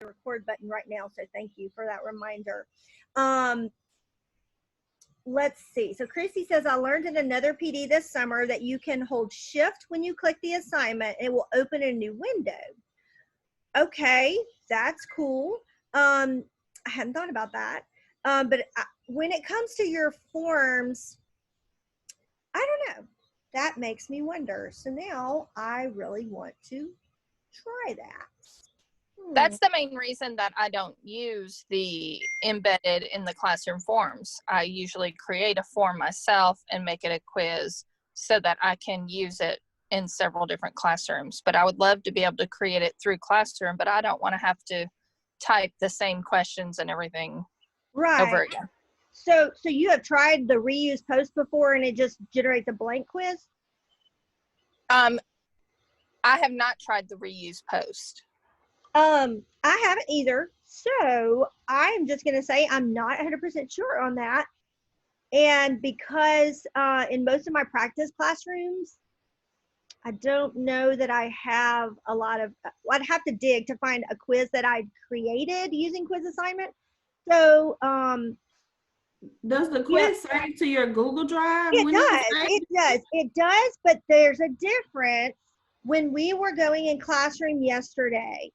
the record button right now, so thank you for that reminder. Um, let's see. So Christy says, I learned in another PD this summer that you can hold shift when you click the assignment and it will open a new window. Okay, that's cool. I hadn't thought about that. But when it comes to your forms, I don't know. That makes me wonder. So now I really want to try that. That's the main reason that I don't use the embedded in the classroom forms. I usually create a form myself and make it a quiz so that I can use it in several different classrooms. But I would love to be able to create it through Classroom, but I don't want to have to type the same questions and everything over again. So you have tried the reuse post before and it just generates a blank quiz? I have not tried the reuse post. I haven't either. So I'm just going to say I'm not 100% sure on that. And because in most of my practice classrooms, I don't know that I have a lot of, I'd have to dig to find a quiz that I created using Quiz Assignment. So, does the quiz save to your Google Drive? It does, but there's a difference. When we were going in Classroom yesterday,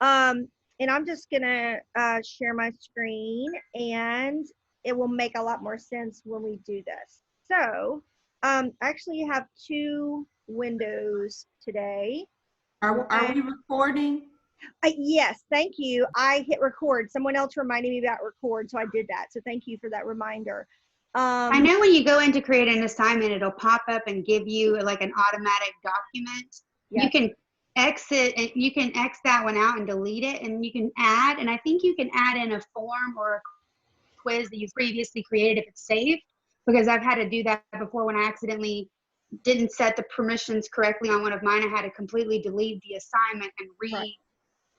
and I'm just gonna share my screen and it will make a lot more sense when we do this. So, actually you have two windows today. Are we recording? Yes, thank you. I hit record. Someone else reminded me about record, so I did that. So thank you for that reminder. I know when you go in to create an assignment, it'll pop up and give you like an automatic document. Yes. You can exit and you can X that one out and delete it, and you can add, and I think you can add in a form or a quiz that you previously created if it's saved, because I've had to do that before when I accidentally didn't set the permissions correctly on one of mine. I had to completely delete the assignment and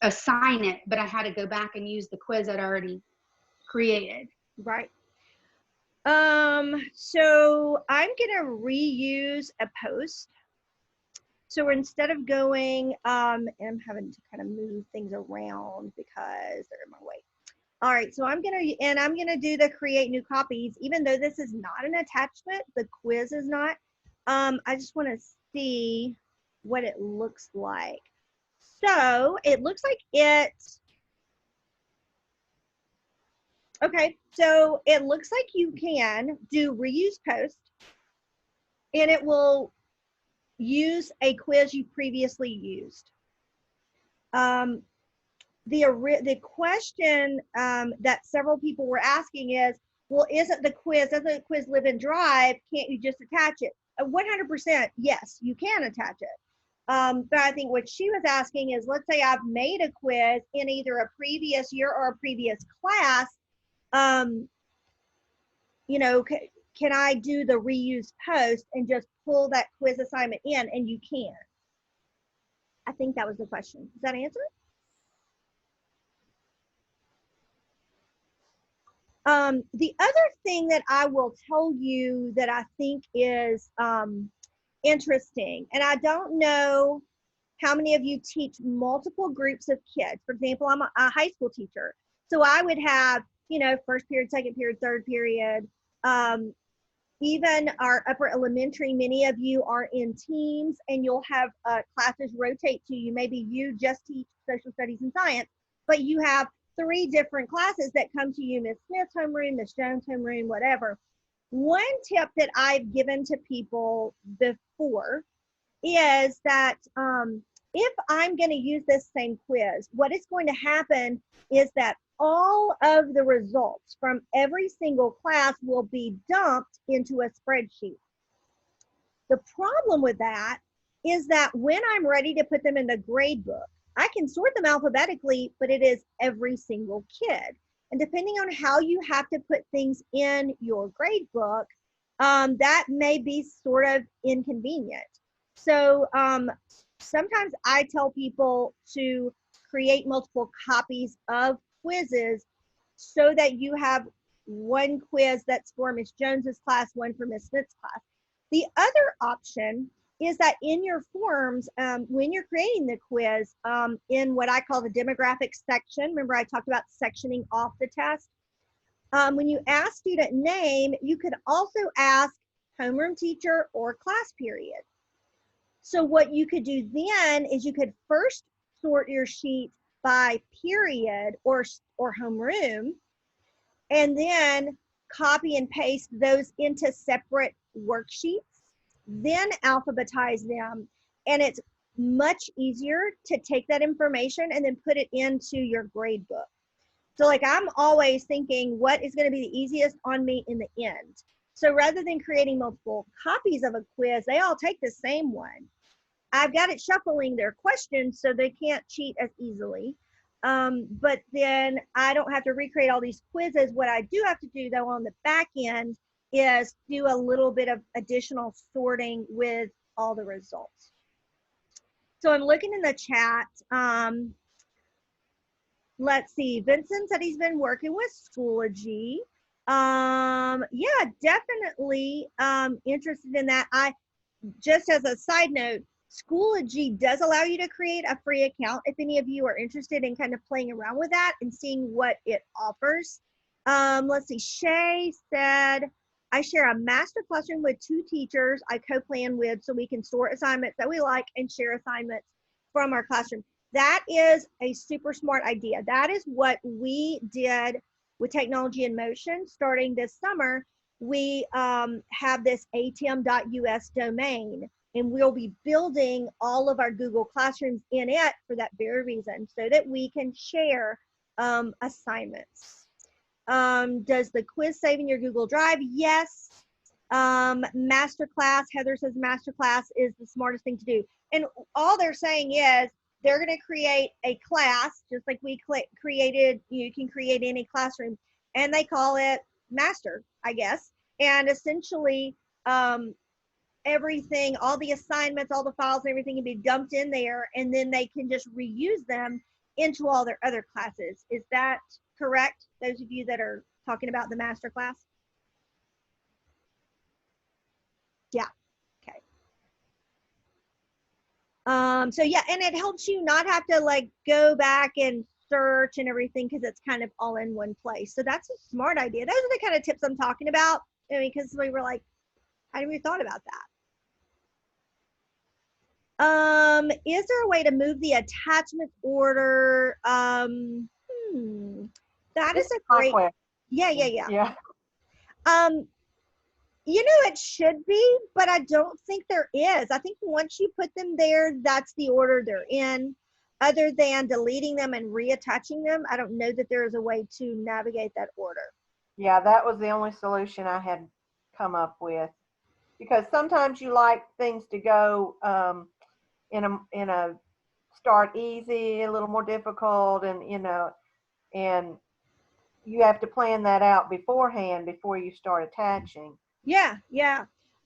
assign it, but I had to go back and use the quiz I'd already created. Right. So I'm gonna reuse a post. So instead of going, and I'm having to kind of move things around because they're in my way. All right, so I'm gonna do the create new copies, even though this is not an attachment, the quiz is not. I just want to see what it looks like. So it looks like okay, so it looks like you can do reuse post and it will use a quiz you previously used. The question that several people were asking is, well, doesn't the quiz live in Drive? Can't you just attach it? 100%, yes, you can attach it. But I think what she was asking is, let's say I've made a quiz in either a previous year or a previous class. You know, can I do the reuse post and just pull that quiz assignment in? And you can. I think that was the question. Does that answer it? The other thing that I will tell you that I think is interesting, and I don't know how many of you teach multiple groups of kids. For example, I'm a high school teacher. So I would have, you know, first period, second period, third period. Even our upper elementary, many of you are in teams and you'll have classes rotate to you. Maybe you just teach social studies and science, but you have 3 different classes that come to you, Miss Smith's homeroom, Miss Jones' homeroom, whatever. One tip that I've given to people before is that if I'm going to use this same quiz, what is going to happen is that all of the results from every single class will be dumped into a spreadsheet. The problem with that is that when I'm ready to put them in the grade book, I can sort them alphabetically, but it is every single kid. And depending on how you have to put things in your grade book, that may be sort of inconvenient. So sometimes I tell people to create multiple copies of quizzes so that you have one quiz that's for Miss Jones's class, one for Miss Smith's class. The other option is that in your forms, when you're creating the quiz, in what I call the demographics section, remember I talked about sectioning off the test. When you ask student name, you could also ask homeroom teacher or class period. So what you could do then is you could first sort your sheet by period or homeroom, and then copy and paste those into separate worksheets, then alphabetize them. And it's much easier to take that information and then put it into your grade book. So like I'm always thinking what is going to be the easiest on me in the end. So rather than creating multiple copies of a quiz, they all take the same one. I've got it shuffling their questions so they can't cheat as easily. But then I don't have to recreate all these quizzes. What I do have to do though on the back end is do a little bit of additional sorting with all the results. So I'm looking in the chat. Let's see, Vincent said he's been working with Schoology. Yeah, definitely interested in that. Just as a side note, Schoology does allow you to create a free account if any of you are interested in kind of playing around with that and seeing what it offers. Let's see, Shay said, I share a master classroom with 2 teachers I co-plan with so we can sort assignments that we like and share assignments from our classroom. That is a super smart idea. That is what we did with Technology in Motion starting this summer. We have this atm.us domain, and we'll be building all of our Google Classrooms in it for that very reason, so that we can share assignments. Does the quiz save in your Google Drive? Yes. Masterclass, Heather says Masterclass is the smartest thing to do. And all they're saying is they're going to create a class, just like we created, you can create any classroom, and they call it Master, I guess. And essentially, everything, all the assignments, all the files, everything can be dumped in there, and then they can just reuse them into all their other classes. Is that correct? Those of you that are talking about the master class? Yeah, okay. So yeah, and it helps you not have to like go back and search and everything because it's kind of all in one place. So that's a smart idea. Those are the kind of tips I'm talking about. I mean, because we were like, hadn't we thought about that? Is there a way to move the attachment order? That is a great, yeah. You know, it should be, but I don't think there is. I think once you put them there, that's the order they're in. Other than deleting them and reattaching them, I don't know that there is a way to navigate that order. Yeah, that was the only solution I had come up with. Because sometimes you like things to go in a start easy, a little more difficult, and and you have to plan that out beforehand before you start attaching. Yeah,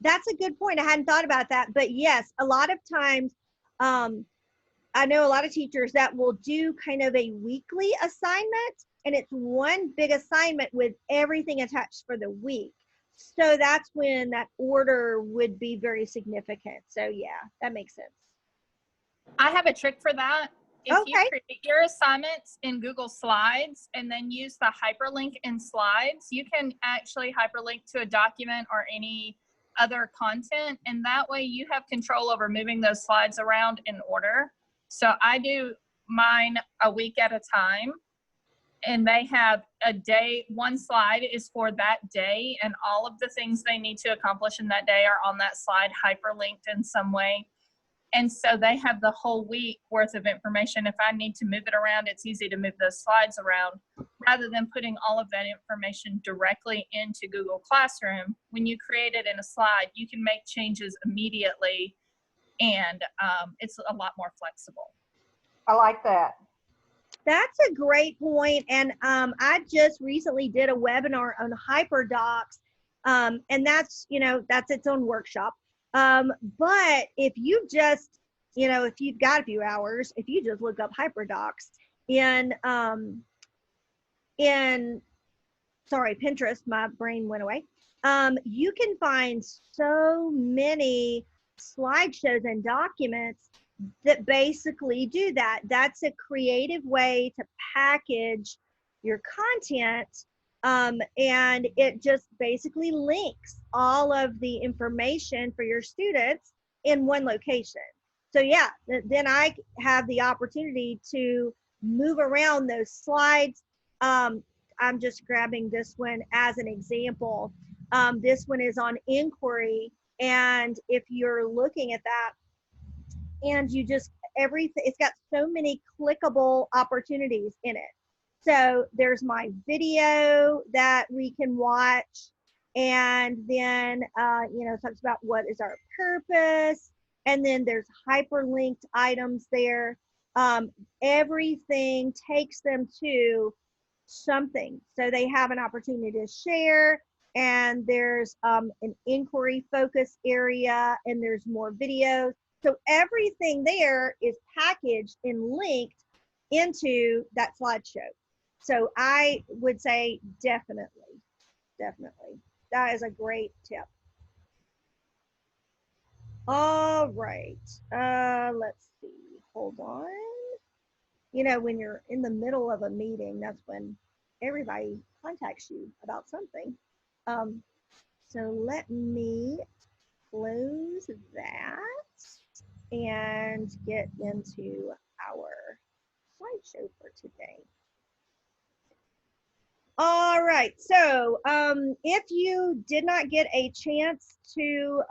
that's a good point. I hadn't thought about that, but yes, a lot of times, I know a lot of teachers that will do kind of a weekly assignment, and it's one big assignment with everything attached for the week. So that's when that order would be very significant. So yeah, that makes sense. I have a trick for that. If Okay. you create your assignments in Google Slides and then use the hyperlink in Slides, you can actually hyperlink to a document or any other content, and that way you have control over moving those slides around in order. So I do mine a week at a time, and they have a day, one slide is for that day, and all of the things they need to accomplish in that day are on that slide hyperlinked in some way. And so they have the whole week worth of information. If I need to move it around, it's easy to move those slides around rather than putting all of that information directly into Google Classroom. When you create it in a slide, you can make changes immediately, and it's a lot more flexible. I like that. That's a great point. And I just recently did a webinar on HyperDocs, and that's, that's its own workshop. But if you just, if you've got a few hours, if you just look up HyperDocs in Pinterest, my brain went away. You can find so many slideshows and documents that basically do that. That's a creative way to package your content, and it just basically links all of the information for your students in one location. So yeah, then I have the opportunity to move around those slides. I'm just grabbing this one as an example. This one is on inquiry, and if you're looking at that, and you just everything, it's got so many clickable opportunities in it. So there's my video that we can watch, and then it talks about what is our purpose, and then there's hyperlinked items there. Everything takes them to something, so they have an opportunity to share, and there's an inquiry focus area, and there's more videos. So everything there is packaged and linked into that slideshow. So I would say definitely. That is a great tip. All right, let's see, hold on. When you're in the middle of a meeting, that's when everybody contacts you about something. So let me close that and get into our slideshow for today. All right, so if you did not get a chance to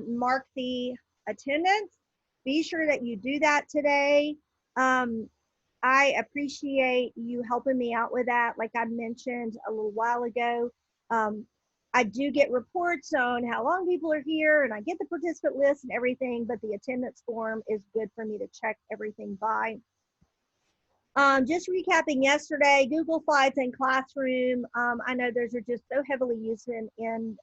mark the attendance, be sure that you do that today. I appreciate you helping me out with that. Like I mentioned a little while ago, I do get reports on how long people are here, and I get the participant list and everything, but the attendance form is good for me to check everything by. Just recapping yesterday, Google Slides and Classroom. I know those are just so heavily used in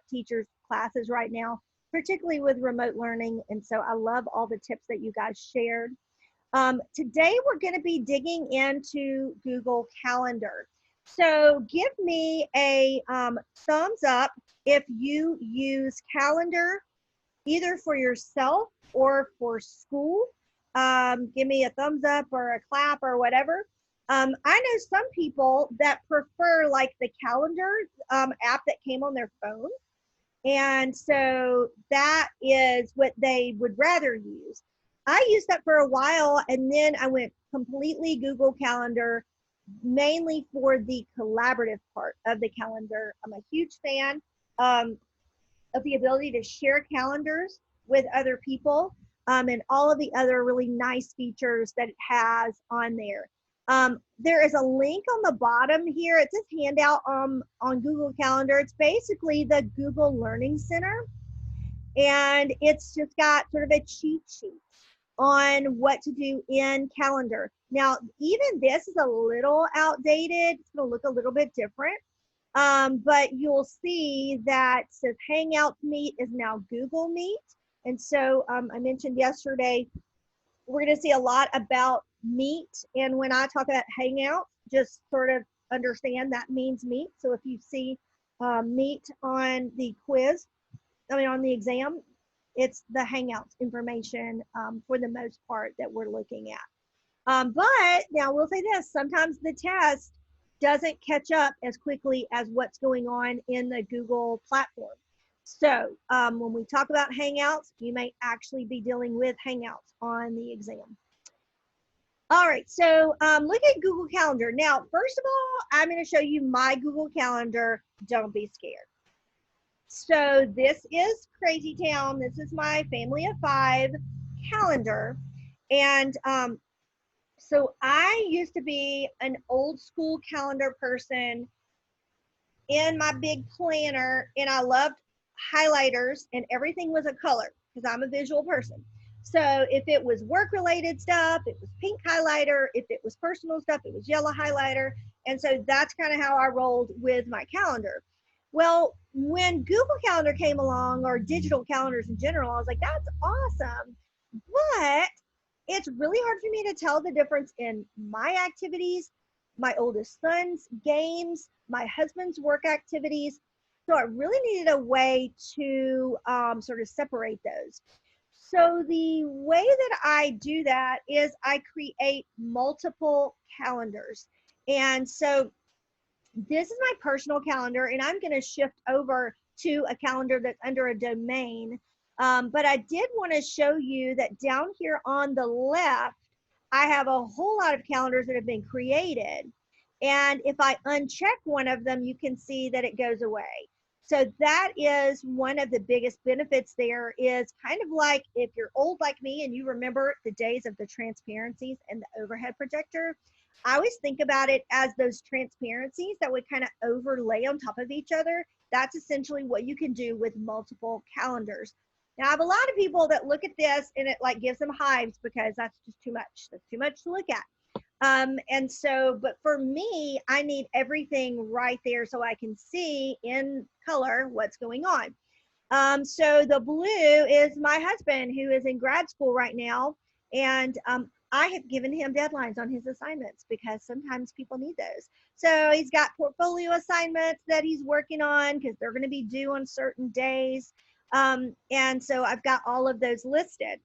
teachers' classes right now, particularly with remote learning. And so I love all the tips that you guys shared. Today, we're going to be digging into Google Calendar. So give me a thumbs up if you use Calendar either for yourself or for school. Give me a thumbs up or a clap or whatever. I know some people that prefer like the calendar app that came on their phone. And so that is what they would rather use. I used that for a while, and then I went completely Google Calendar, mainly for the collaborative part of the calendar. I'm a huge fan of the ability to share calendars with other people, and all of the other really nice features that it has on there. There is a link on the bottom here. It's this handout on Google Calendar. It's basically the Google Learning Center, and it's just got sort of a cheat sheet on what to do in Calendar. Now, even this is a little outdated. It's going to look a little bit different, but you'll see that it says Hangouts Meet is now Google Meet. And so I mentioned yesterday, we're going to see a lot about Meet. And when I talk about Hangouts, just sort of understand that means Meet. So if you see Meet on the quiz, on the exam, it's the Hangouts information for the most part that we're looking at. But now we'll say this, sometimes the test doesn't catch up as quickly as what's going on in the Google platform. So when we talk about Hangouts, you may actually be dealing with Hangouts on the exam. All right, so look at Google Calendar. Now, first of all, I'm going to show you my Google Calendar. Don't be scared. So this is Crazy Town. This is my family of 5 calendar. And so I used to be an old school calendar person in my big planner, and I loved highlighters, and everything was a color because I'm a visual person. So if it was work related stuff, it was pink highlighter. If it was personal stuff, it was yellow highlighter. And so that's kind of how I rolled with my calendar. Well, when Google Calendar came along, or digital calendars in general, I was like, that's awesome. But it's really hard for me to tell the difference in my activities, my oldest son's games, my husband's work activities. So I really needed a way to sort of separate those. So the way that I do that is I create multiple calendars. And so this is my personal calendar, and I'm going to shift over to a calendar that's under a domain. But I did want to show you that down here on the left, I have a whole lot of calendars that have been created. And if I uncheck one of them, you can see that it goes away. So that is one of the biggest benefits there, is kind of like if you're old like me and you remember the days of the transparencies and the overhead projector. I always think about it as those transparencies that would kind of overlay on top of each other. That's essentially what you can do with multiple calendars. Now, I have a lot of people that look at this and it like gives them hives because that's just too much. That's too much to look at. And so, but for me, I need everything right there so I can see in color what's going on. So the blue is my husband, who is in grad school right now. And I have given him deadlines on his assignments because sometimes people need those. So he's got portfolio assignments that he's working on because they're going to be due on certain days. And so I've got all of those listed.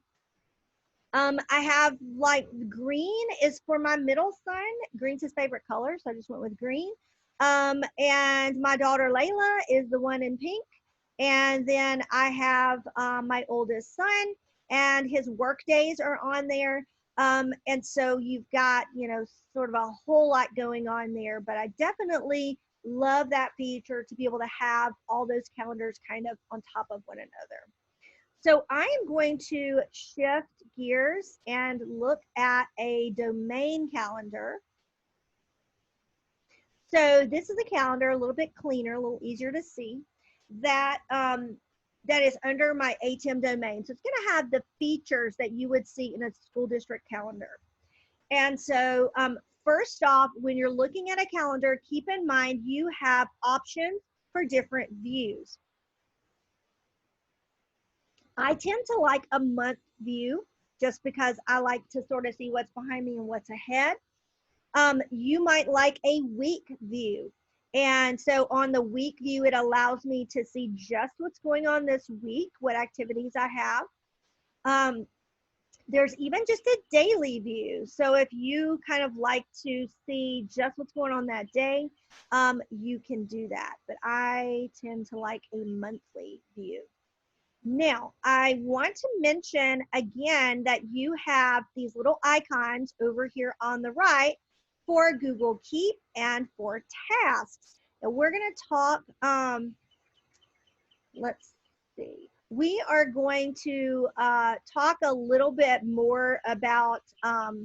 I have like green is for my middle son. Green's his favorite color, so I just went with green. And my daughter Layla is the one in pink. And then I have my oldest son, and his work days are on there. And so you've got, you know, sort of a whole lot going on there, but I definitely love that feature to be able to have all those calendars kind of on top of one another. So I am going to shift gears and look at a domain calendar. So this is a calendar, a little bit cleaner, a little easier to see, that that is under my ATEM domain. So it's going to have the features that you would see in a school district calendar. And so first off, when you're looking at a calendar, keep in mind you have options for different views. I tend to like a month view just because I like to sort of see what's behind me and what's ahead. You might like a week view. And so on the week view, it allows me to see just what's going on this week, what activities I have. There's even just a daily view. So if you kind of like to see just what's going on that day, you can do that. But I tend to like a monthly view. Now, I want to mention again that you have these little icons over here on the right for Google Keep and for tasks. And we're going to talk, let's see. We are going to talk a little bit more about tasks.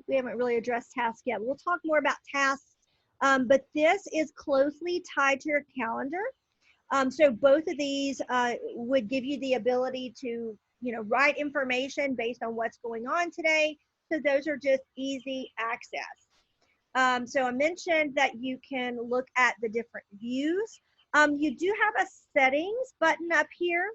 We haven't really addressed tasks yet. We'll talk more about tasks, but this is closely tied to your calendar. So both of these would give you the ability to, you know, write information based on what's going on today. So those are just easy access. So I mentioned that you can look at the different views. You do have a settings button up here.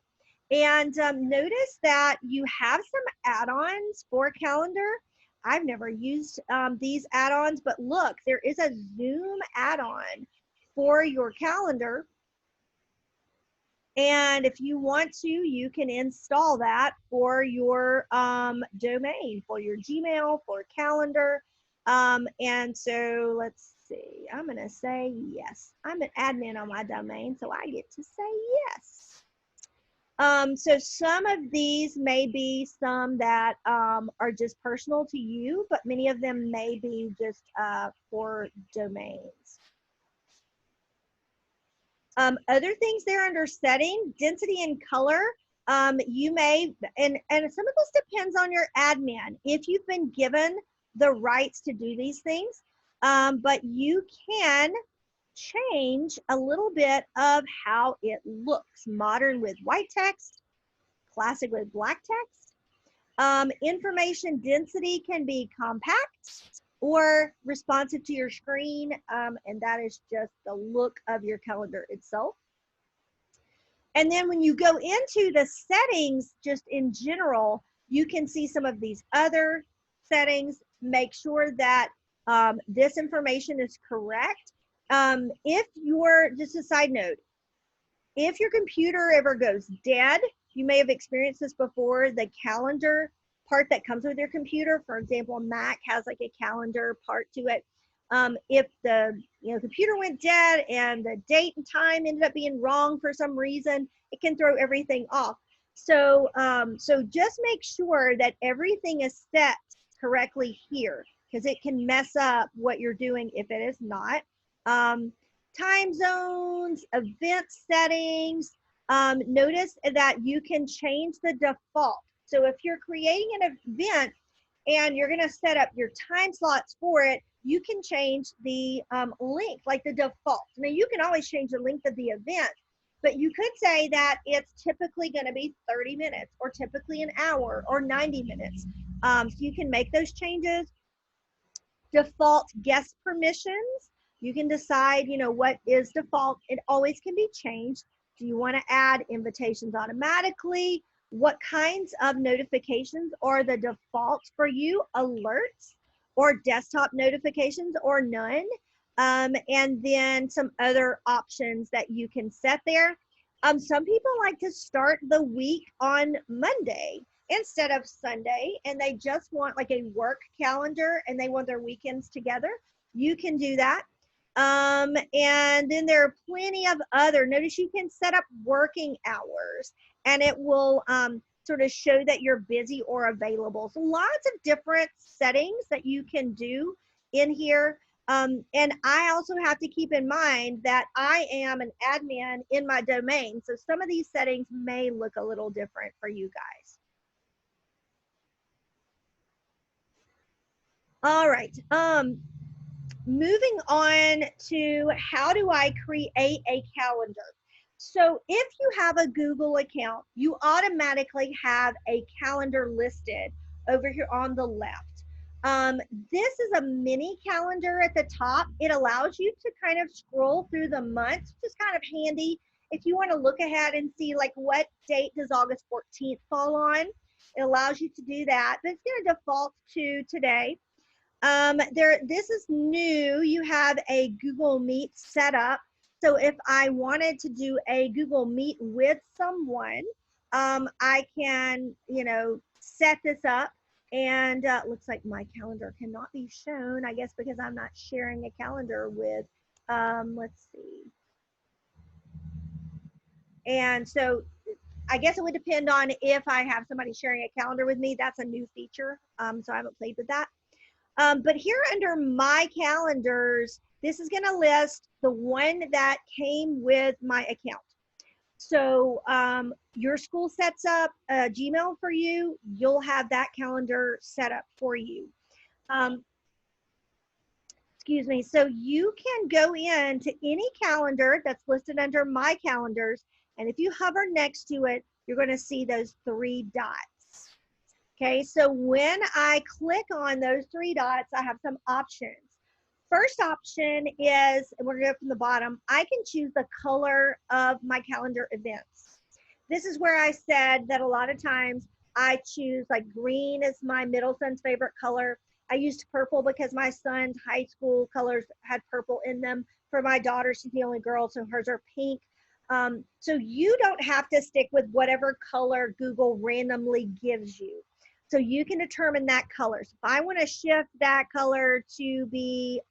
And notice that you have some add-ons for calendar. I've never used these add-ons, but look, there is a Zoom add-on for your calendar. And if you want to, you can install that for your domain, for your Gmail, for calendar. And so let's see, I'm going to say yes. I'm an admin on my domain, so I get to say yes. So some of these may be some that are just personal to you, but many of them may be just for domains. Other things there under setting, density and color, you may, and some of this depends on your admin, if you've been given the rights to do these things, but you can change a little bit of how it looks. Modern with white text, classic with black text. Information density can be compact or responsive to your screen, and that is just the look of your calendar itself. And then when you go into the settings, just in general, you can see some of these other settings. Make sure that this information is correct. If you're, just a side note, if your computer ever goes dead you may have experienced this before, the calendar part that comes with your computer. For example, Mac has like a calendar part to it. If the computer went dead and the date and time ended up being wrong for some reason, it can throw everything off. So so just make sure that everything is set correctly here, because it can mess up what you're doing if it is not. Time zones, event settings. Notice that you can change the default. So if you're creating an event and you're going to set up your time slots for it, you can change the length, like the default. Now, you can always change the length of the event, but you could say that it's typically going to be 30 minutes or typically an hour or 90 minutes. So you can make those changes. Default guest permissions. You can decide, what is default. It always can be changed. Do you want to add invitations automatically? What kinds of notifications are the default for you? Alerts or desktop notifications or none? And then some other options that you can set there. Some people like to start the week on Monday instead of Sunday, and they just want like a work calendar and they want their weekends together. You can do that. And then there are plenty of other, notice you can set up working hours and it will sort of show that you're busy or available. So lots of different settings that you can do in here. And I also have to keep in mind that I am an admin in my domain. So some of these settings may look a little different for you guys. All right. Moving on to how do I create a calendar? So if you have a Google account, you automatically have a calendar listed over here on the left. This is a mini calendar at the top. It allows you to kind of scroll through the months, which is kind of handy if you want to look ahead and see like what date does August 14th fall on. It allows you to do that, but it's going to default to today. This is new. You have a Google Meet set up. So if I wanted to do a Google Meet with someone, I can, set this up. And looks like my calendar cannot be shown, I guess, because I'm not sharing a calendar with, let's see. And so I guess it would depend on if I have somebody sharing a calendar with me. That's a new feature. So I haven't played with that. But here under my calendars, this is going to list the one that came with my account. So your school sets up a Gmail for you, you'll have that calendar set up for you. Excuse me. So you can go into any calendar that's listed under my calendars. And if you hover next to it, you're going to see those 3 dots. Okay, so when I click on those 3 dots, I have some options. First option is, and we're going to go from the bottom, I can choose the color of my calendar events. This is where I said that a lot of times I choose like green is my middle son's favorite color. I used purple because my son's high school colors had purple in them. For my daughter, she's the only girl, so hers are pink. So you don't have to stick with whatever color Google randomly gives you. So you can determine that color. So if I want to shift that color to be,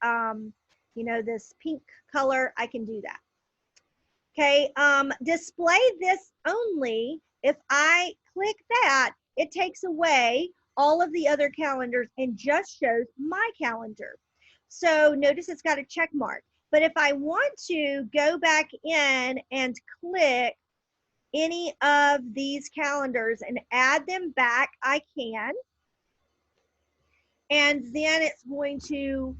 this pink color, I can do that. Okay, display this only. If I click that, it takes away all of the other calendars and just shows my calendar. So notice it's got a check mark. But if I want to go back in and click any of these calendars and add them back, I can. And then it's going to,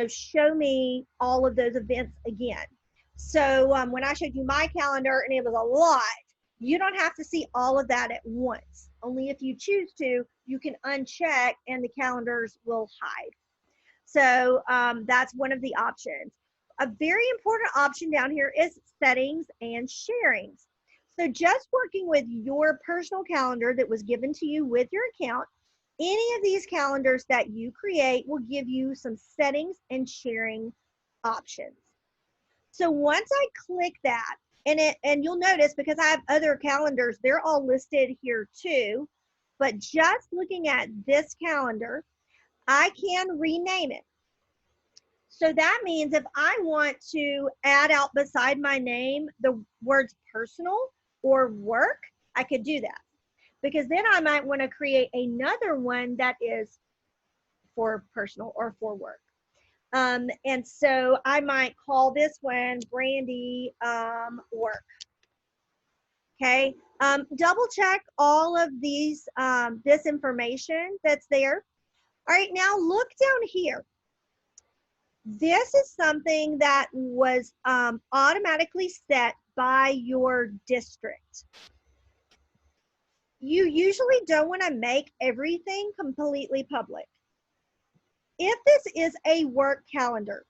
show me all of those events again. So when I showed you my calendar, and it was a lot, you don't have to see all of that at once. Only if you choose to, you can uncheck and the calendars will hide. So that's one of the options. A very important option down here is settings and sharings. So just working with your personal calendar that was given to you with your account, any of these calendars that you create will give you some settings and sharing options. So once I click that, And you'll notice, because I have other calendars, they're all listed here too. But just looking at this calendar, I can rename it. So that means if I want to add out beside my name the words personal or work, I could do that. Because then I might want to create another one that is for personal or for work. And so I might call this one Brandy work. Okay. Double check all of these, this information that's there. All right, now look down here. This is something that was automatically set by your district. You usually don't want to make everything completely public. If this is a work calendar,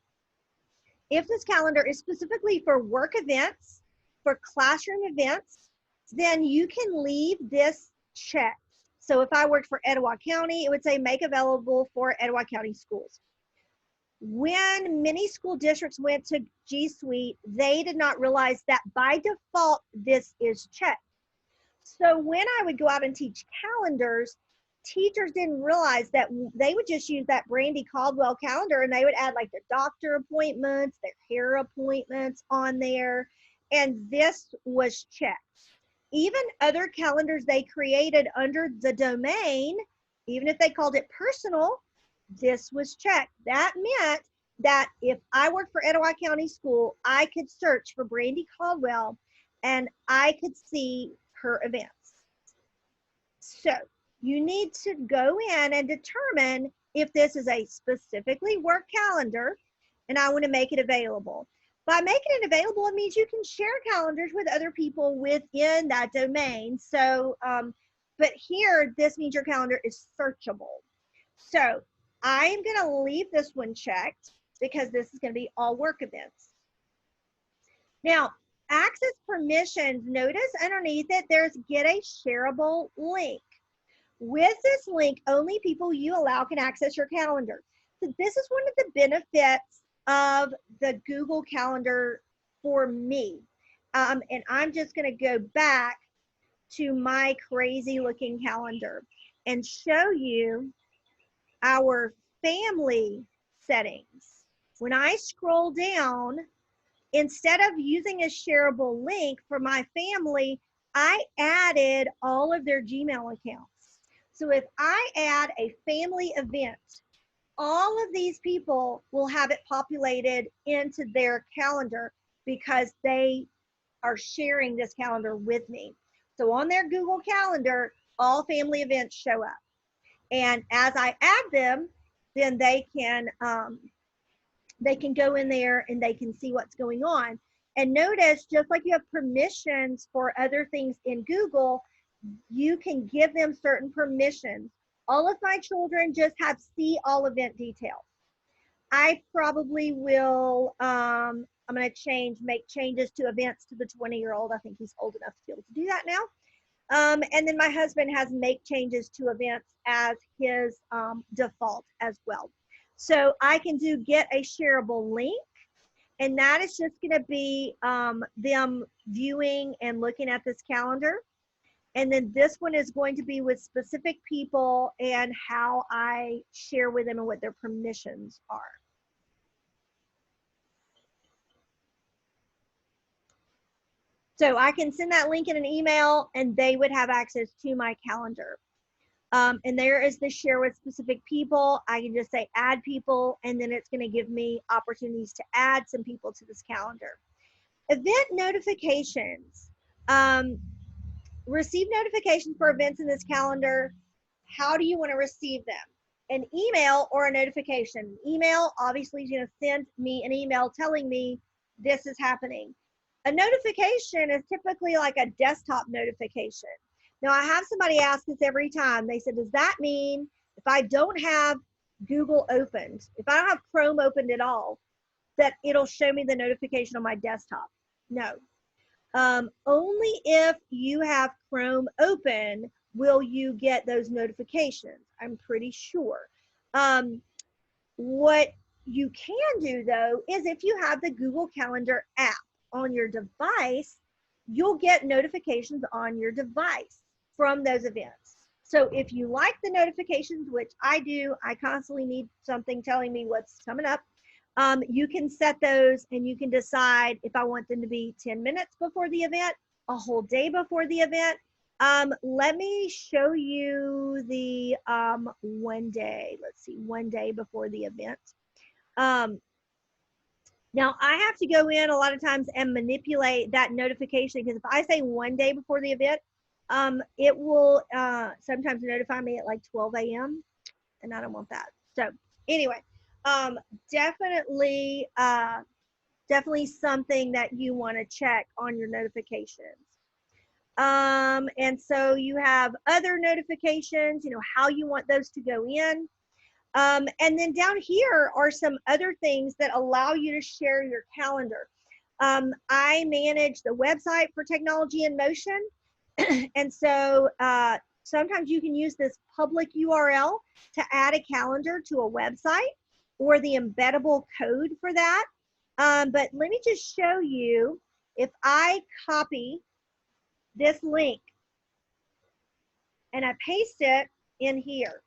if this calendar is specifically for work events, for classroom events, then you can leave this checked. So if I worked for Etowah County, it would say make available for Etowah County schools. When many school districts went to G Suite, they did not realize that by default, this is checked. So when I would go out and teach calendars, teachers didn't realize that they would just use that Brandy Caldwell calendar, and they would add like their doctor appointments, their hair appointments on there, and this was checked. Even other calendars they created under the domain, even if they called it personal, this was checked. That meant that if I worked for Etowah County School, I could search for Brandy Caldwell and I could see her events. So you need to go in and determine if this is a specifically work calendar and I want to make it available. By making it available, it means you can share calendars with other people within that domain. So, but here, this means your calendar is searchable. So I'm going to leave this one checked because this is going to be all work events. Now, access permissions, notice underneath it, there's get a shareable link. With this link, only people you allow can access your calendar. So this is one of the benefits of the Google Calendar for me. And I'm just going to go back to my crazy looking calendar and show you our family settings. When I scroll down, instead of using a shareable link for my family, I added all of their Gmail accounts. So if I add a family event, all of these people will have it populated into their calendar because they are sharing this calendar with me. So on their Google Calendar, all family events show up. And as I add them, then they can go in there and they can see what's going on. And notice, just like you have permissions for other things in Google, you can give them certain permissions. All of my children just have see all event details. I probably will, I'm going to make changes to events to the 20-year-old. I think he's old enough to be able to do that now. And then my husband has make changes to events as his default as well. So I can do get a shareable link, and that is just going to be them viewing and looking at this calendar. And then this one is going to be with specific people and how I share with them and what their permissions are. So I can send that link in an email and they would have access to my calendar. And there is the share with specific people. I can just say add people, and then it's going to give me opportunities to add some people to this calendar. Event notifications. Receive notifications for events in this calendar. How do you want to receive them? An email or a notification? Email obviously is going to send me an email telling me this is happening. A notification is typically like a desktop notification. Now I have somebody ask this every time. They said, does that mean if I don't have Google opened, if I don't have Chrome opened at all, that it'll show me the notification on my desktop? No. Only if you have Chrome open will you get those notifications, I'm pretty sure. What you can do though is if you have the Google Calendar app on your device, you'll get notifications on your device from those events. So if you like the notifications, which I do, I constantly need something telling me what's coming up. You can set those and you can decide if I want them to be 10 minutes before the event, a whole day before the event. Let me show you the one day. Let's see, one day before the event. Now I have to go in a lot of times and manipulate that notification, because if I say one day before the event, it will sometimes notify me at like 12 a.m. and I don't want that. So anyway, definitely something that you want to check on your notifications. And so you have other notifications, you know, how you want those to go in. And then down here are some other things that allow you to share your calendar. I manage the website for Technology in Motion. And so sometimes you can use this public URL to add a calendar to a website, or the embeddable code for that. But let me just show you, if I copy this link and I paste it in here,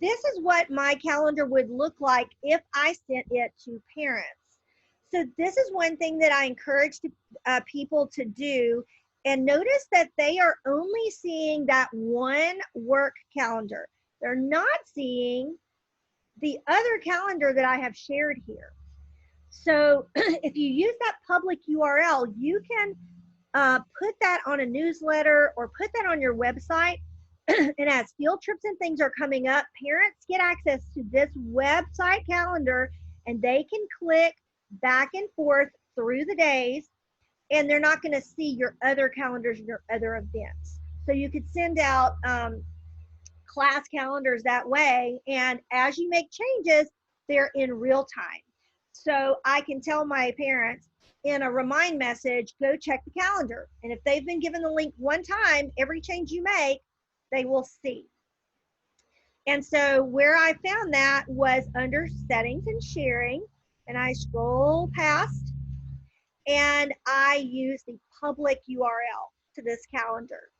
this is what my calendar would look like if I sent it to parents. So this is one thing that I encourage people to do. And notice that they are only seeing that one work calendar. They're not seeing the other calendar that I have shared here. So if you use that public URL, you can put that on a newsletter or put that on your website. And as field trips and things are coming up, parents get access to this website calendar, and they can click back and forth through the days, and they're not going to see your other calendars and your other events. So you could send out class calendars that way, and as you make changes, they're in real time. So I can tell my parents in a remind message, go check the calendar. And if they've been given the link one time, every change you make, they will see. And so where I found that was under settings and sharing, and I scroll past, and I use the public URL to this calendar.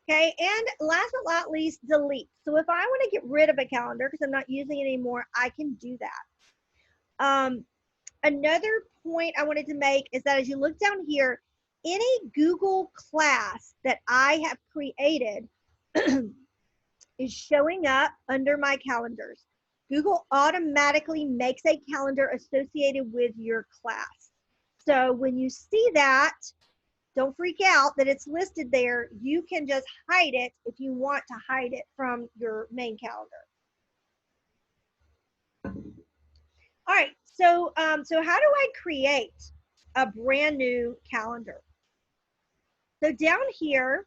Okay, and last but not least, delete. So if I want to get rid of a calendar because I'm not using it anymore, I can do that. Another point I wanted to make is that as you look down here, any Google class that I have created is showing up under my calendars. Google automatically makes a calendar associated with your class. So when you see that, don't freak out that it's listed there. You can just hide it if you want to hide it from your main calendar. All right, so so how do I create a brand new calendar? So down here,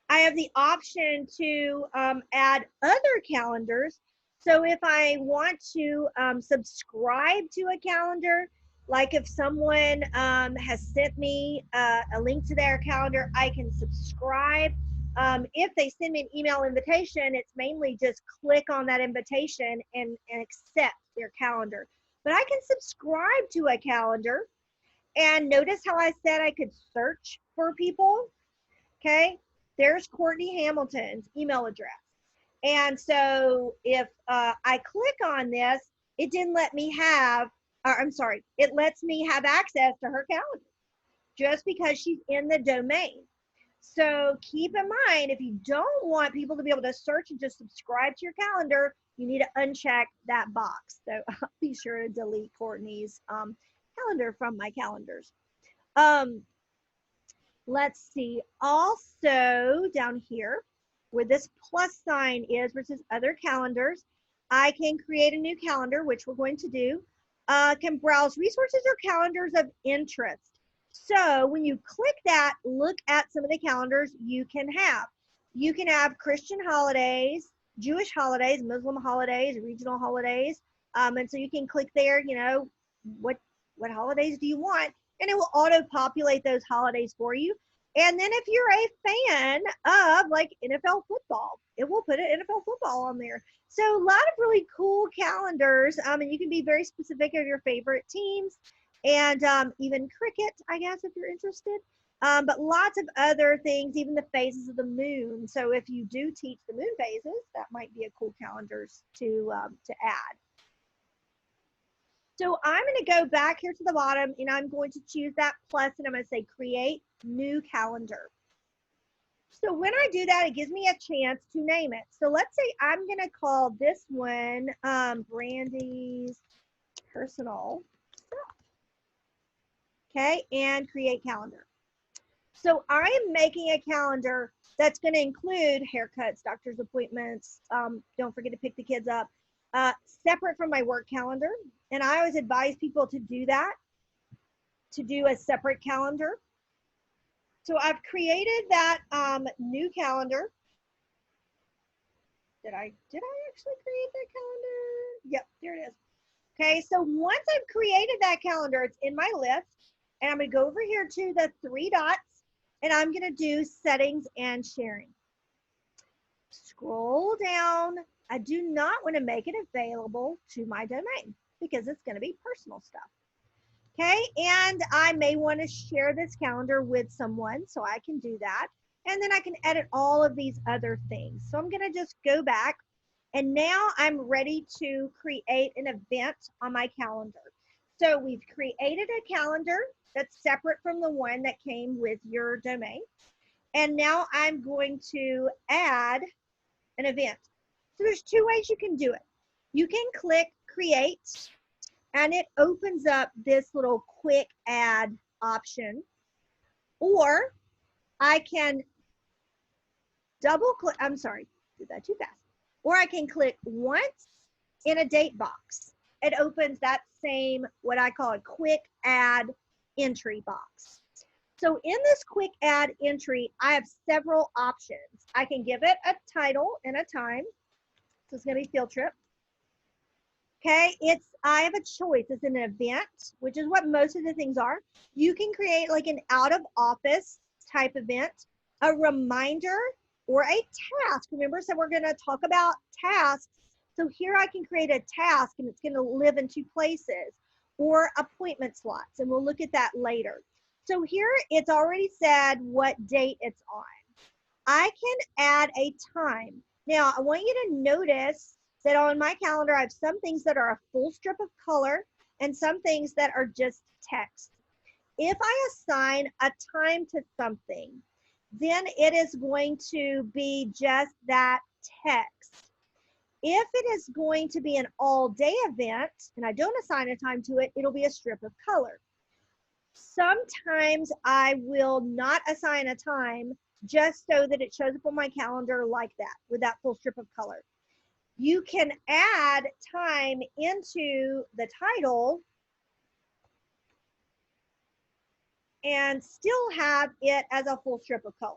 I have the option to add other calendars. So if I want to subscribe to a calendar, like if someone has sent me a link to their calendar, I can subscribe. If they send me an email invitation, it's mainly just click on that invitation and accept their calendar. But I can subscribe to a calendar, and notice how I said I could search for people, okay? There's Courtney Hamilton's email address. And so if I click on this, it didn't let me have, I'm sorry, it lets me have access to her calendar just because she's in the domain. So keep in mind, if you don't want people to be able to search and just subscribe to your calendar, you need to uncheck that box. So I'll be sure to delete Courtney's calendar from my calendars. Let's see, also down here where this plus sign is versus other calendars, I can create a new calendar, which we're going to do. Can browse resources or calendars of interest. So when you click that, look at some of the calendars you can have. You can have Christian holidays, Jewish holidays, Muslim holidays, regional holidays. And so you can click there, you know, what holidays do you want? And it will auto-populate those holidays for you. And then if you're a fan of like NFL football, it will put an NFL football on there. So a lot of really cool calendars. And you can be very specific of your favorite teams and even cricket, I guess, if you're interested. But lots of other things, even the phases of the moon. So if you do teach the moon phases, that might be a cool calendar to add. So I'm going to go back here to the bottom and I'm going to choose that plus and I'm going to say create new calendar. So when I do that, it gives me a chance to name it. So let's say I'm going to call this one Brandy's personal stuff. Okay, and create calendar. So I am making a calendar that's going to include haircuts, doctor's appointments. Don't forget to pick the kids up. Separate from my work calendar. And I always advise people to do that, to do a separate calendar. So I've created that new calendar. Did I actually create that calendar? Yep, there it is. Okay, so once I've created that calendar, it's in my list. And I'm going to go over here to the 3 dots. And I'm going to do settings and sharing. Scroll down. I do not want to make it available to my domain because it's going to be personal stuff. Okay, and I may want to share this calendar with someone, so I can do that. And then I can edit all of these other things. So I'm going to just go back. And now I'm ready to create an event on my calendar. So we've created a calendar that's separate from the one that came with your domain. And now I'm going to add an event. So there's 2 ways you can do it. You can click create and it opens up this little quick add option. Or I can double click, I'm sorry, did that too fast. Or I can click once in a date box. It opens that same, what I call a quick add entry box. So in this quick add entry, I have several options. I can give it a title and a time. So it's going to be field trip. Okay, I have a choice. It's an event, which is what most of the things are. You can create like an out of office type event, a reminder, or a task. Remember, so we're going to talk about tasks. So here I can create a task and it's going to live in 2 places, or appointment slots, and we'll look at that later. So here it's already said what date it's on. I can add a time. Now I want you to notice that on my calendar I have some things that are a full strip of color and some things that are just text. If I assign a time to something, then it is going to be just that text. If it is going to be an all-day event, and I don't assign a time to it, it'll be a strip of color. Sometimes I will not assign a time just so that it shows up on my calendar like that, with that full strip of color. You can add time into the title and still have it as a full strip of color.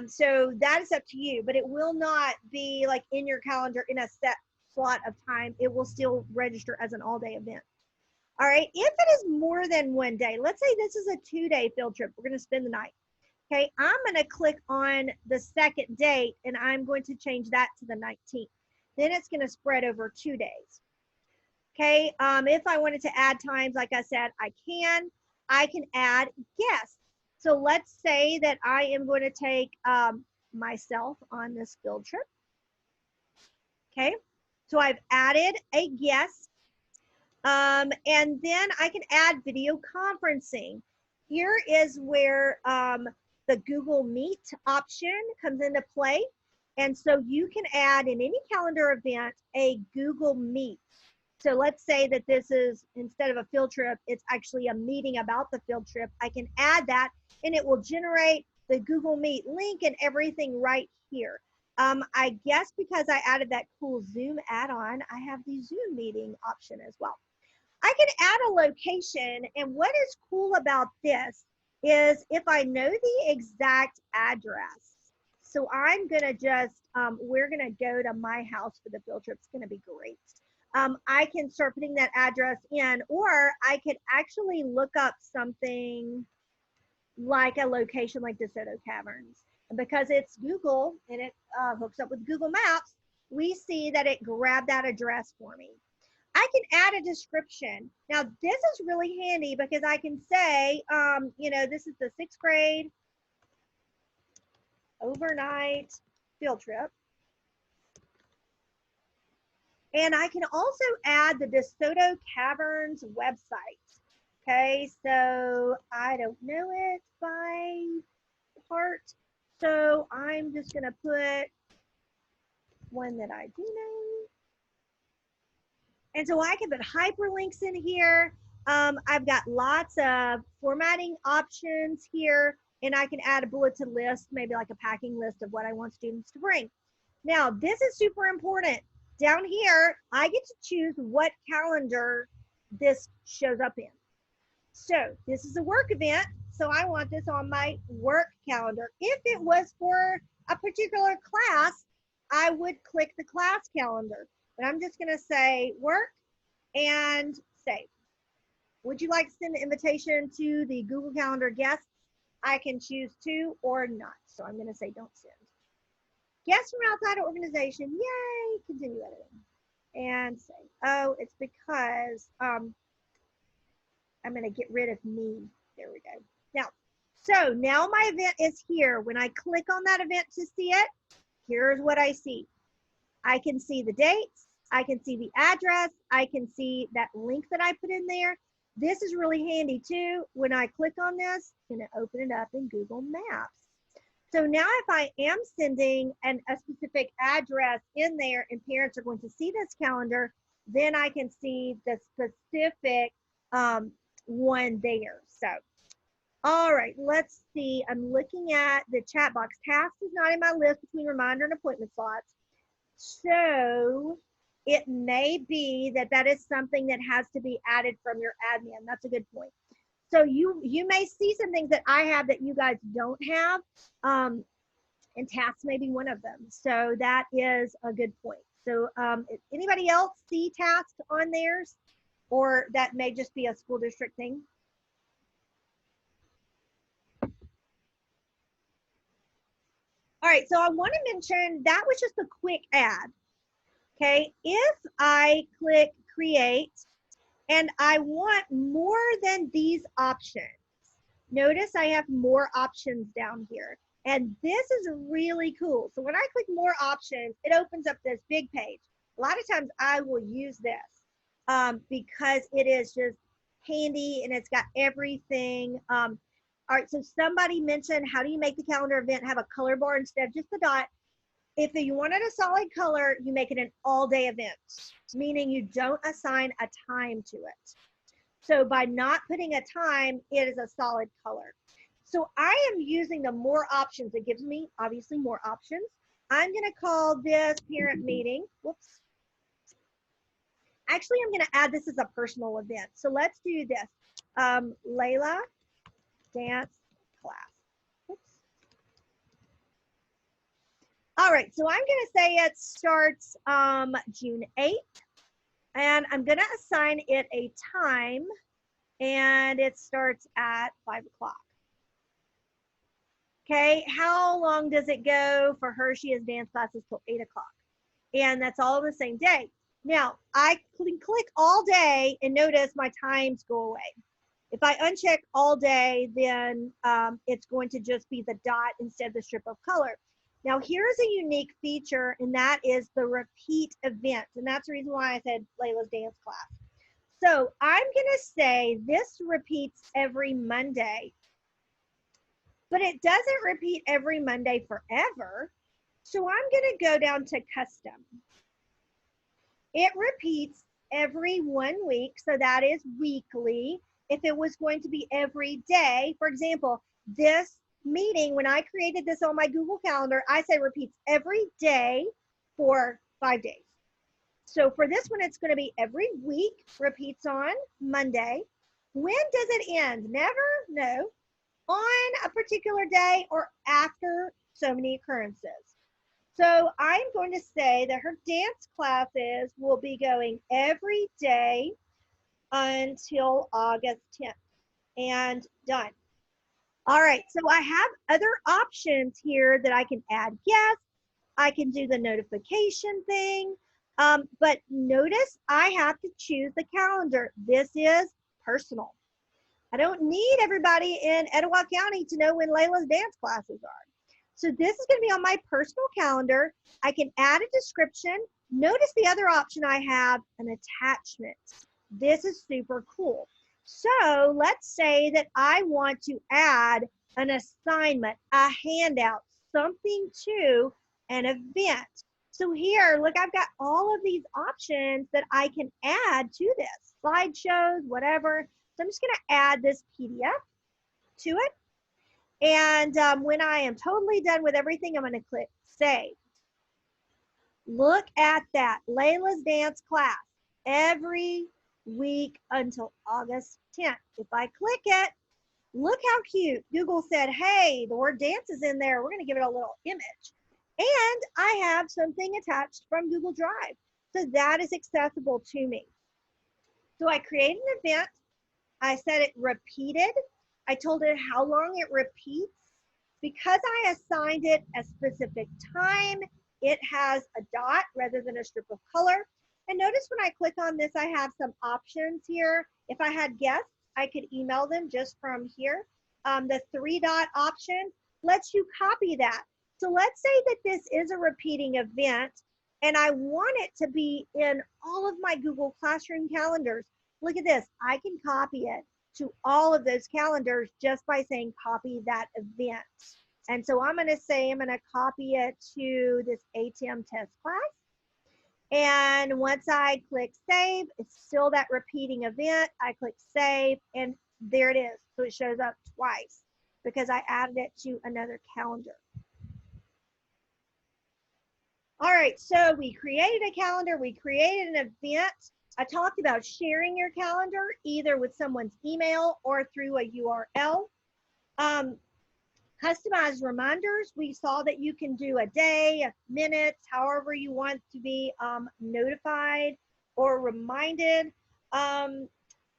So that is up to you, but it will not be like in your calendar in a set slot of time. It will still register as an all-day event. All right, if it is more than 1 day, let's say this is a 2-day field trip. We're going to spend the night. Okay, I'm going to click on the second date and I'm going to change that to the 19th. Then it's going to spread over 2 days. Okay, if I wanted to add times, like I said, I can add guests. So let's say that I am going to take myself on this field trip. Okay, so I've added a guest. And then I can add video conferencing. Here is where the Google Meet option comes into play. And so you can add in any calendar event a Google Meet. So let's say that this is, instead of a field trip, it's actually a meeting about the field trip. I can add that and it will generate the Google Meet link and everything right here. I guess because I added that cool Zoom add-on, I have the Zoom meeting option as well. I can add a location, and what is cool about this is if I know the exact address. So I'm gonna just, we're gonna go to my house for the field trip. It's gonna be great. I can start putting that address in, or I could actually look up something like a location like DeSoto Caverns. And because it's Google and it hooks up with Google Maps, we see that it grabbed that address for me. I can add a description. Now, this is really handy because I can say, you know, this is the 6th grade overnight field trip. And I can also add the DeSoto Caverns website. Okay, so I don't know it by heart. So I'm just gonna put one that I do know. And so I can put hyperlinks in here. I've got lots of formatting options here, and I can add a bulleted list, maybe like a packing list of what I want students to bring. Now, this is super important. Down here, I get to choose what calendar this shows up in. So this is a work event, so I want this on my work calendar. If it was for a particular class, I would click the class calendar. But I'm just gonna say work and save. Would you like to send an invitation to the Google Calendar guests? I can choose to or not. So I'm gonna say don't send. Guests from outside organization, yay, continue editing. And say, oh, it's because I'm gonna get rid of me. There we go. Now my event is here. When I click on that event to see it, here's what I see. I can see the dates, I can see the address, I can see that link that I put in there. This is really handy too. When I click on this, I'm gonna open it up in Google Maps. So now if I am sending a specific address in there and parents are going to see this calendar, then I can see the specific one there. So, all right, let's see. I'm looking at the chat box. Tasks is not in my list between reminder and appointment slots. So it may be that that is something that has to be added from your admin. That's a good point. So you may see some things that I have that you guys don't have, and tasks may be one of them. So that is a good point. So if anybody else see tasks on theirs, or that may just be a school district thing? All right, so I want to mention that was just a quick ad. Okay, if I click create and I want more than these options, notice I have more options down here. And this is really cool. So when I click more options, it opens up this big page. A lot of times I will use this because it is just handy and it's got everything. All right, so somebody mentioned, how do you make the calendar event have a color bar instead of just the dot? If you wanted a solid color, you make it an all-day event, meaning you don't assign a time to it. So by not putting a time, it is a solid color. So I am using the more options. It gives me, obviously, more options. I'm going to call this parent meeting. Whoops. Actually, I'm going to add this as a personal event. So let's do this. Layla dance class. Oops. All right, so I'm gonna say it starts June 8th, and I'm gonna assign it a time, and it starts at 5 o'clock. Okay, how long does it go for her? She has dance classes till 8 o'clock, and that's all on the same day. Now, I can click all day and notice my times go away. If I uncheck all day, then it's going to just be the dot instead of the strip of color. Now, here's a unique feature, and that is the repeat event. And that's the reason why I said Layla's dance class. So I'm going to say this repeats every Monday, but it doesn't repeat every Monday forever. So I'm going to go down to custom. It repeats every 1 week, so that is weekly. If it was going to be every day, for example, this meeting, when I created this on my Google Calendar, I said repeats every day for 5 days. So for this one, it's going to be every week, repeats on Monday. When does it end? Never, no. On a particular day or after so many occurrences. So I'm going to say that her dance classes will be going every day until August 10th, and done. All right, so I have other options here that I can add guests. I can do the notification thing. But notice I have to choose the calendar. This is personal. I don't need everybody in Etowah County to know when Layla's dance classes are. So this is going to be on my personal calendar. I can add a description. Notice the other option I have, an attachment. This is super cool. So let's say that I want to add an assignment, a handout, something to an event. So here, look, I've got all of these options that I can add to this, slideshows, whatever. So I'm just going to add this PDF to it. And when I am totally done with everything, I'm going to click Save. Look at that, Layla's dance class every week until August 10th. If I click it, look how cute. Google said, hey, the word dance is in there. We're going to give it a little image. And I have something attached from Google Drive. So that is accessible to me. So I created an event. I said it repeated. I told it how long it repeats. Because I assigned it a specific time, it has a dot rather than a strip of color. And notice when I click on this, I have some options here. If I had guests, I could email them just from here. The 3-dot option lets you copy that. So let's say that this is a repeating event and I want it to be in all of my Google Classroom calendars. Look at this, I can copy it to all of those calendars just by saying copy that event. And so I'm going to say I'm going to copy it to this ATM test class. And once I click save, it's still that repeating event. I click save and there it is. So it shows up twice because I added it to another calendar. All right, so we created a calendar, we created an event. I talked about sharing your calendar either with someone's email or through a URL. Customized reminders, we saw that you can do a day, minutes, however you want to be notified or reminded.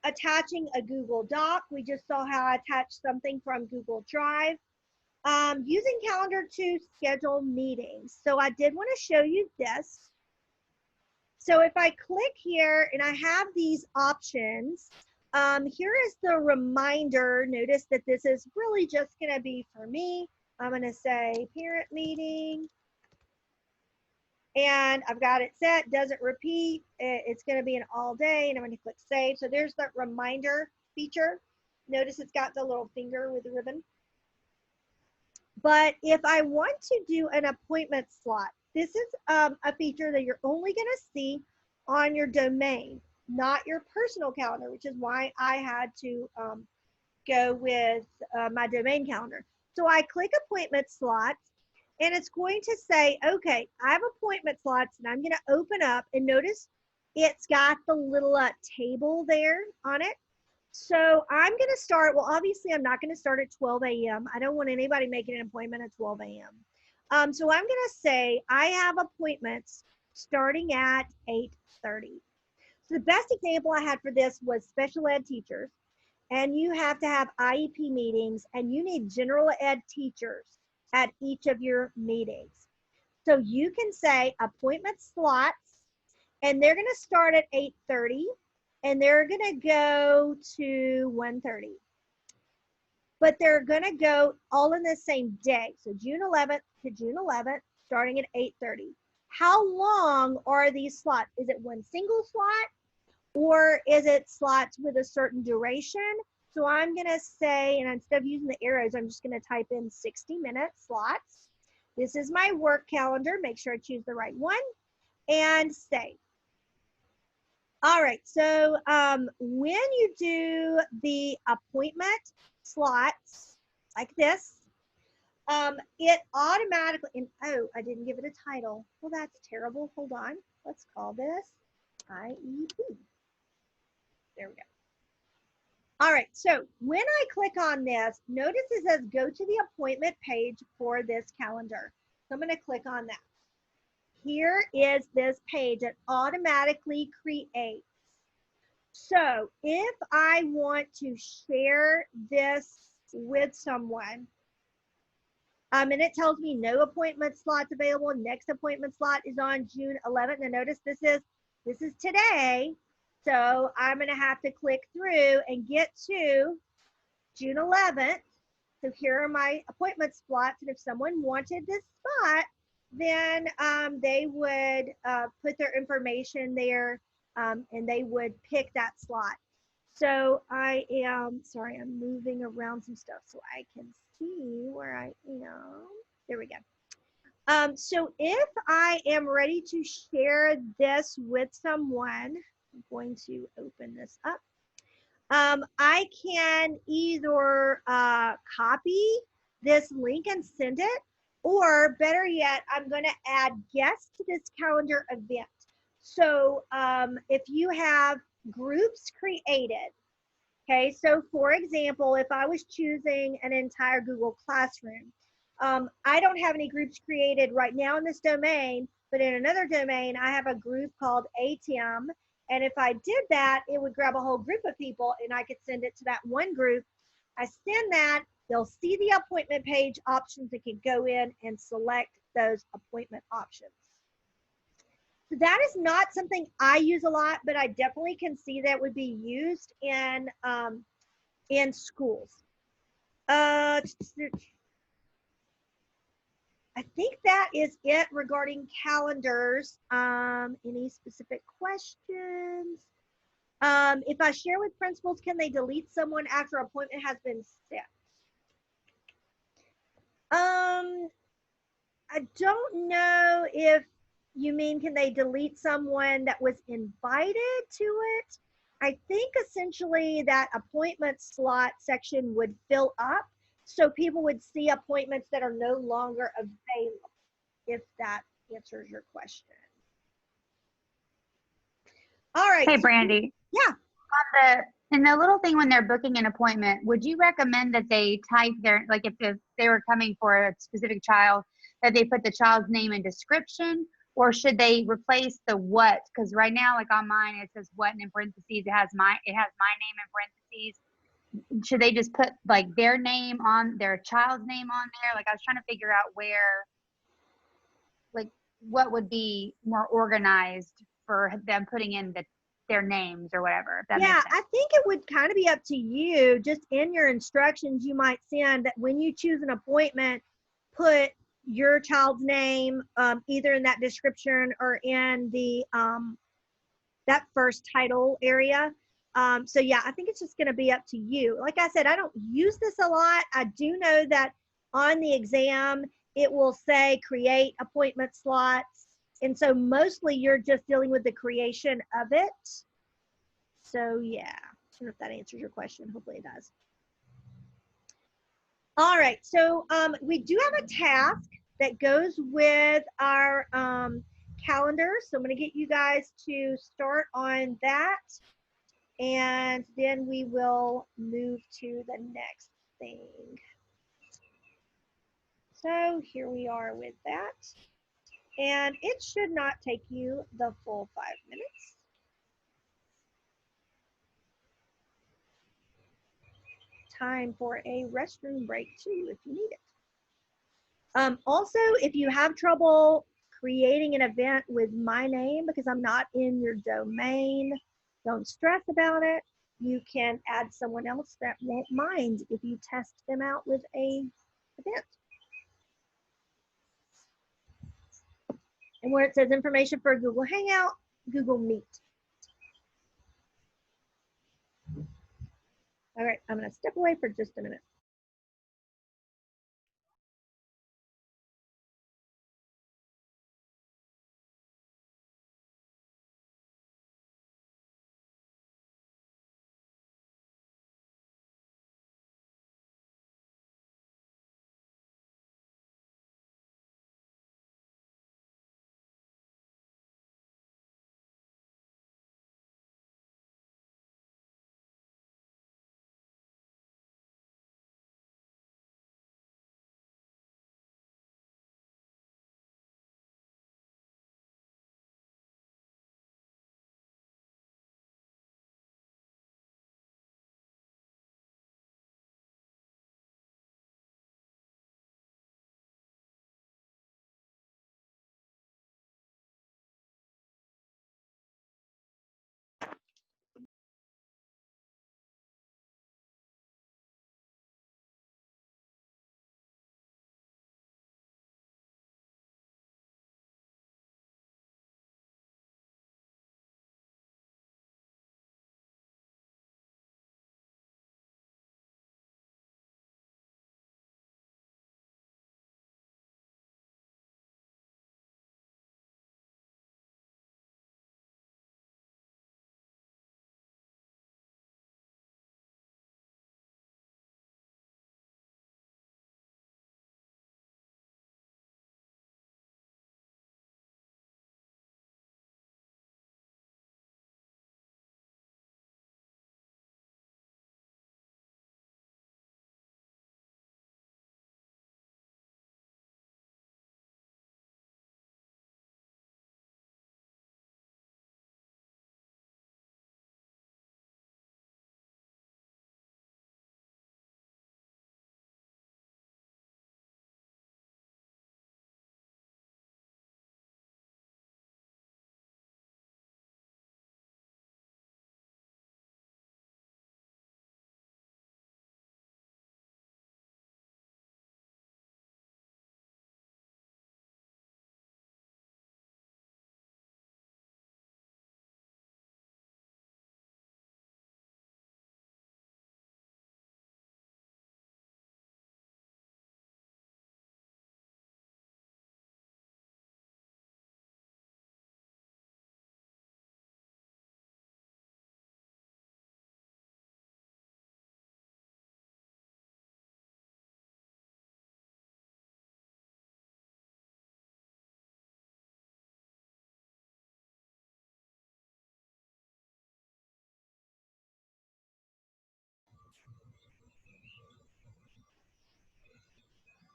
Attaching a Google Doc, we just saw how I attached something from Google Drive. Using calendar to schedule meetings. So I did want to show you this. So if I click here and I have these options, here is the reminder. Notice that this is really just going to be for me. I'm going to say parent meeting. And I've got it set, doesn't repeat. It's going to be an all day and I'm going to click save. So there's that reminder feature. Notice it's got the little finger with the ribbon. But if I want to do an appointment slot, this is a feature that you're only going to see on your domain, not your personal calendar, which is why I had to go with my domain calendar. So I click appointment slots and it's going to say, okay, I have appointment slots and I'm going to open up and notice it's got the little table there on it. So I'm going to start, well, obviously I'm not going to start at 12 a.m. I don't want anybody making an appointment at 12 a.m. So I'm going to say I have appointments starting at 8:30. So the best example I had for this was special ed teachers. And you have to have IEP meetings and you need general ed teachers at each of your meetings. So you can say appointment slots and they're going to start at 8:30. And they're going to go to 1:30. But they're going to go all in the same day. So June 11th to June 11th, starting at 8:30. How long are these slots? Is it one single slot or is it slots with a certain duration? So I'm going to say, and instead of using the arrows, I'm just going to type in 60-minute slots. This is my work calendar. Make sure I choose the right one and save. All right, so when you do the appointment slots like this, it automatically, and oh, I didn't give it a title. Well, that's terrible. Hold on. Let's call this IEP. There we go. All right, so when I click on this, notice it says go to the appointment page for this calendar. So I'm going to click on that. Here is this page that automatically creates. So if I want to share this with someone. And it tells me no appointment slots available. Next appointment slot is on June 11th. And notice this is today. So I'm going to have to click through and get to June 11th. So here are my appointment slots. And if someone wanted this spot, then they would put their information there and they would pick that slot. So I am, sorry, I'm moving around some stuff so I can see where I am. There we go. So if I am ready to share this with someone, I'm going to open this up. I can either copy this link and send it, or better yet, I'm going to add guests to this calendar event. So if you have groups created, okay, so for example, if I was choosing an entire Google Classroom, I don't have any groups created right now in this domain, but in another domain, I have a group called ATM. And if I did that, it would grab a whole group of people and I could send it to that one group. I send that, they'll see the appointment page options and can go in and select those appointment options. So that is not something I use a lot, but I definitely can see that would be used in schools. I think that is it regarding calendars. Any specific questions? If I share with principals, can they delete someone after appointment has been set? I don't know if you mean can they delete someone that was invited to it. I think essentially that appointment slot section would fill up so people would see appointments that are no longer available, if that answers your question. All right. Hey, so, Brandy. yeah. In the little thing when they're booking an appointment, would you recommend that they type their, like if they were coming for a specific child, that they put the child's name and description, or should they replace the what? Because right now, like on mine, it says what, and in parentheses, it has my name in parentheses. Should they just put like their name on, their child's name on there? Like I was trying to figure out where, like what would be more organized for them putting in their names or whatever. If that Yeah, makes sense. I think it would kind of be up to you. Just in your instructions, you might send that when you choose an appointment, put your child's name either in that description or in the that first title area. So yeah, I think it's just going to be up to you. Like I said, I don't use this a lot. I do know that on the exam, it will say create appointment slots. And so mostly you're just dealing with the creation of it. So yeah, I don't know if that answers your question. Hopefully it does. All right, so we do have a task that goes with our calendar. So I'm gonna get you guys to start on that. And then we will move to the next thing. So here we are with that. And it should not take you the full 5 minutes. Time for a restroom break too, if you need it. Also, if you have trouble creating an event with my name because I'm not in your domain, don't stress about it. You can add someone else that won't mind if you test them out with a event. And where it says information for Google Hangout, Google Meet. All right, I'm gonna step away for just a minute.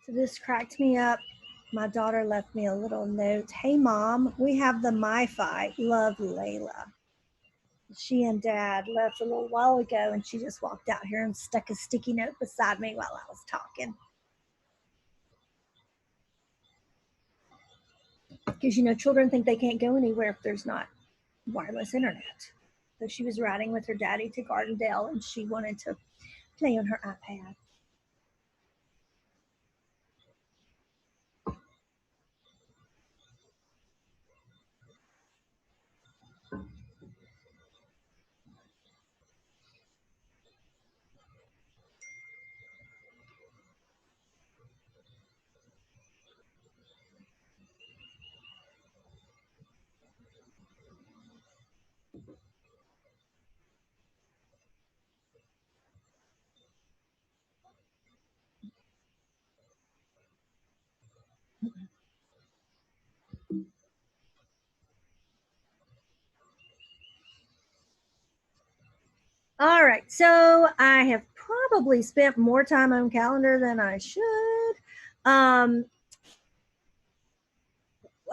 So this cracked me up. My daughter left me a little note. Hey, Mom, we have the MiFi. Love, Layla. She and Dad left a little while ago, and she just walked out here and stuck a sticky note beside me while I was talking. Because, you know, children think they can't go anywhere if there's not wireless internet. So she was riding with her daddy to Gardendale, and she wanted to play on her iPad. All right, so I have probably spent more time on calendar than I should.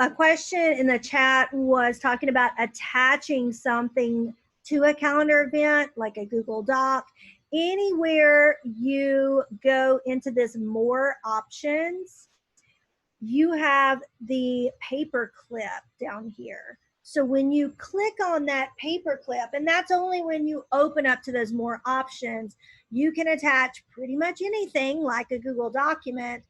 A question in the chat was talking about attaching something to a calendar event, like a Google Doc. Anywhere you go into this more options, you have the paper clip down here. So when you click on that paper clip, and that's only when you open up to those more options, you can attach pretty much anything like a Google document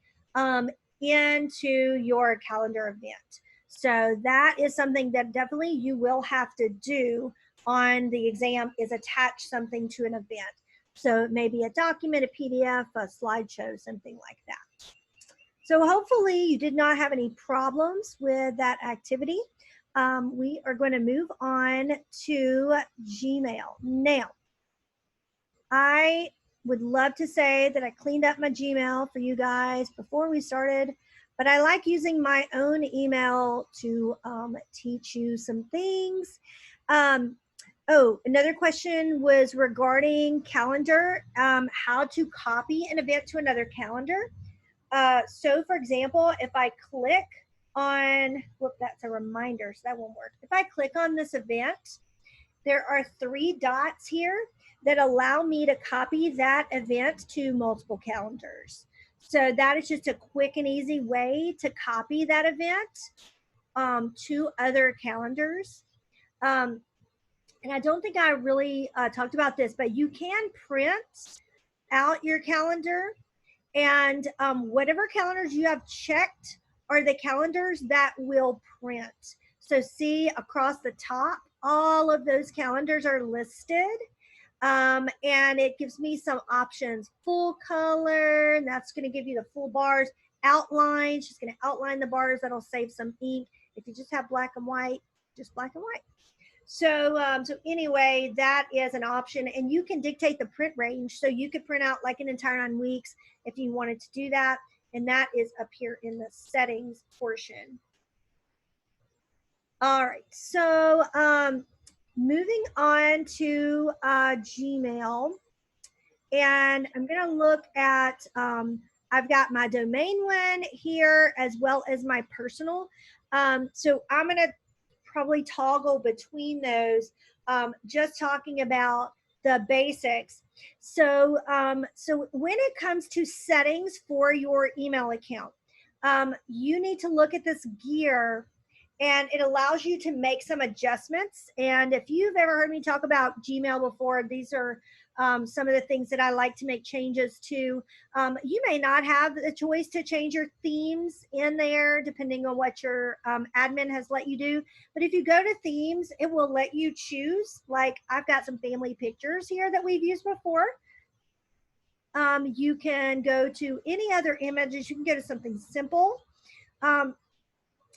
into your calendar event. So that is something that definitely you will have to do on the exam, is attach something to an event. So maybe a document, a PDF, a slideshow, something like that. So hopefully you did not have any problems with that activity. We are going to move on to Gmail. Now, I would love to say that I cleaned up my Gmail for you guys before we started, but I like using my own email to teach you some things. Oh, another question was regarding calendar, how to copy an event to another calendar. So for example, if I click on, whoop, that's a reminder, so that won't work. If I click on this event, there are 3 dots here that allow me to copy that event to multiple calendars. So that is just a quick and easy way to copy that event to other calendars. And I don't think I really talked about this, but you can print out your calendar, and whatever calendars you have checked are the calendars that will print. So see across the top, all of those calendars are listed. And it gives me some options. Full color, and that's going to give you the full bars. Outline, she's going to outline the bars. That'll save some ink. If you just have black and white, just black and white. So, so anyway, that is an option, and you can dictate the print range. So you could print out like an entire 9 weeks if you wanted to do that, and that is up here in the settings portion. All right, so moving on to Gmail, and I'm gonna look at, I've got my domain one here as well as my personal. So I'm gonna probably toggle between those, just talking about the basics. So, so when it comes to settings for your email account, you need to look at this gear, and it allows you to make some adjustments. And if you've ever heard me talk about Gmail before, these are some of the things that I like to make changes to. You may not have the choice to change your themes in there depending on what your admin has let you do. But if you go to themes, it will let you choose. Like I've got some family pictures here that we've used before. You can go to any other images. You can go to something simple.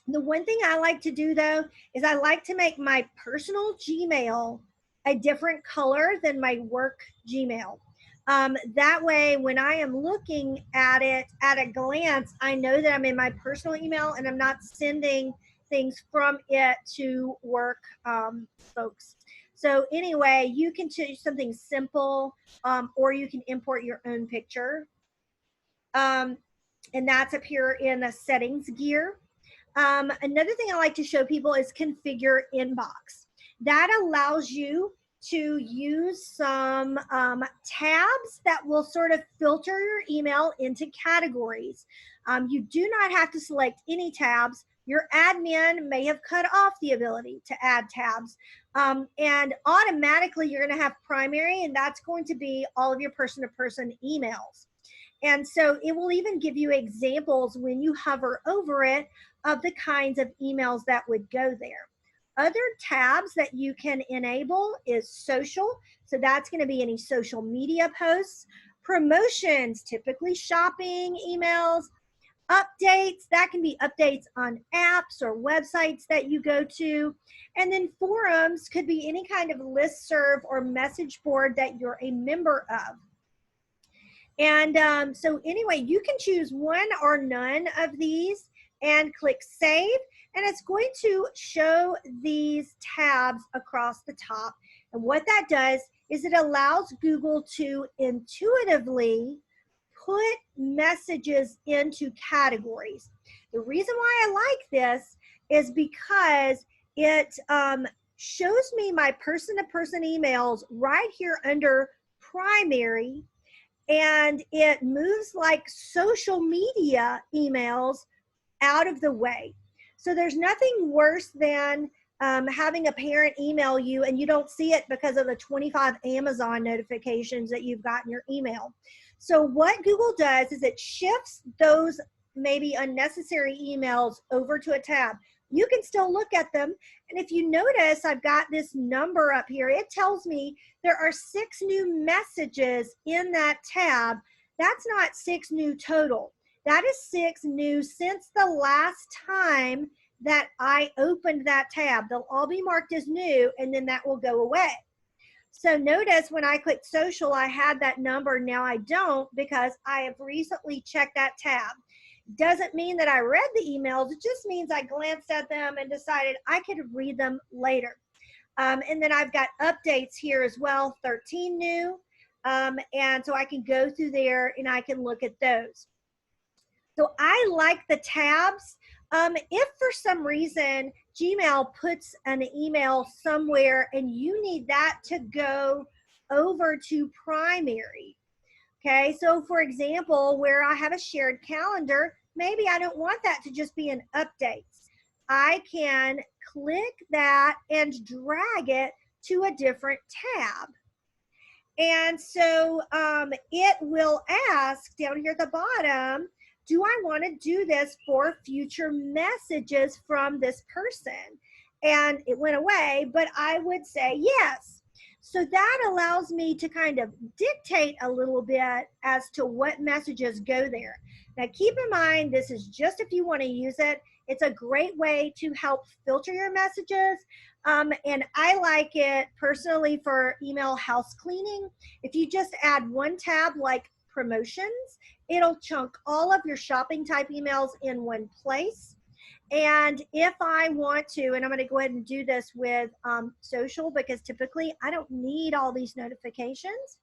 The one thing I like to do though is I like to make my personal Gmail a different color than my work Gmail. That way, when I am looking at it at a glance, I know that I'm in my personal email and I'm not sending things from it to work folks. So anyway, you can choose something simple, or you can import your own picture. and that's up here in the settings gear. Another thing I like to show people is configure inbox. That allows you to use some tabs that will sort of filter your email into categories. You do not have to select any tabs. Your admin may have cut off the ability to add tabs. And automatically you're going to have primary, and that's going to be all of your person-to-person emails. And so it will even give you examples when you hover over it of the kinds of emails that would go there. Other tabs that you can enable is social. So that's going to be any social media posts, promotions, typically shopping emails, updates, that can be updates on apps or websites that you go to. And then forums could be any kind of listserv or message board that you're a member of. And so anyway, you can choose one or none of these and click save, and it's going to show these tabs across the top. And what that does is it allows Google to intuitively put messages into categories. The reason why I like this is because it shows me my person-to-person emails right here under primary, and it moves like social media emails out of the way. So there's nothing worse than having a parent email you and you don't see it because of the 25 Amazon notifications that you've got in your email. So what Google does is it shifts those maybe unnecessary emails over to a tab. You can still look at them. And if you notice, I've got this number up here. It tells me there are 6 new messages in that tab. That's not 6 new total. That is 6 new since the last time that I opened that tab. They'll all be marked as new, and then that will go away. So notice when I clicked social, I had that number. Now I don't, because I have recently checked that tab. Doesn't mean that I read the emails. It just means I glanced at them and decided I could read them later. And then I've got updates here as well, 13 new. And so I can go through there and I can look at those. So I like the tabs. If for some reason Gmail puts an email somewhere and you need that to go over to primary, okay, so for example, where I have a shared calendar, maybe I don't want that to just be an updates. I can click that and drag it to a different tab. And so it will ask down here at the bottom, do I want to do this for future messages from this person? And it went away, but I would say yes. So that allows me to kind of dictate a little bit as to what messages go there. Now keep in mind, this is just if you want to use it. It's a great way to help filter your messages. And I like it personally for email house cleaning. If you just add one tab like promotions, it'll chunk all of your shopping type emails in one place. And if I want to, and I'm going to go ahead and do this with social, because typically I don't need all these notifications,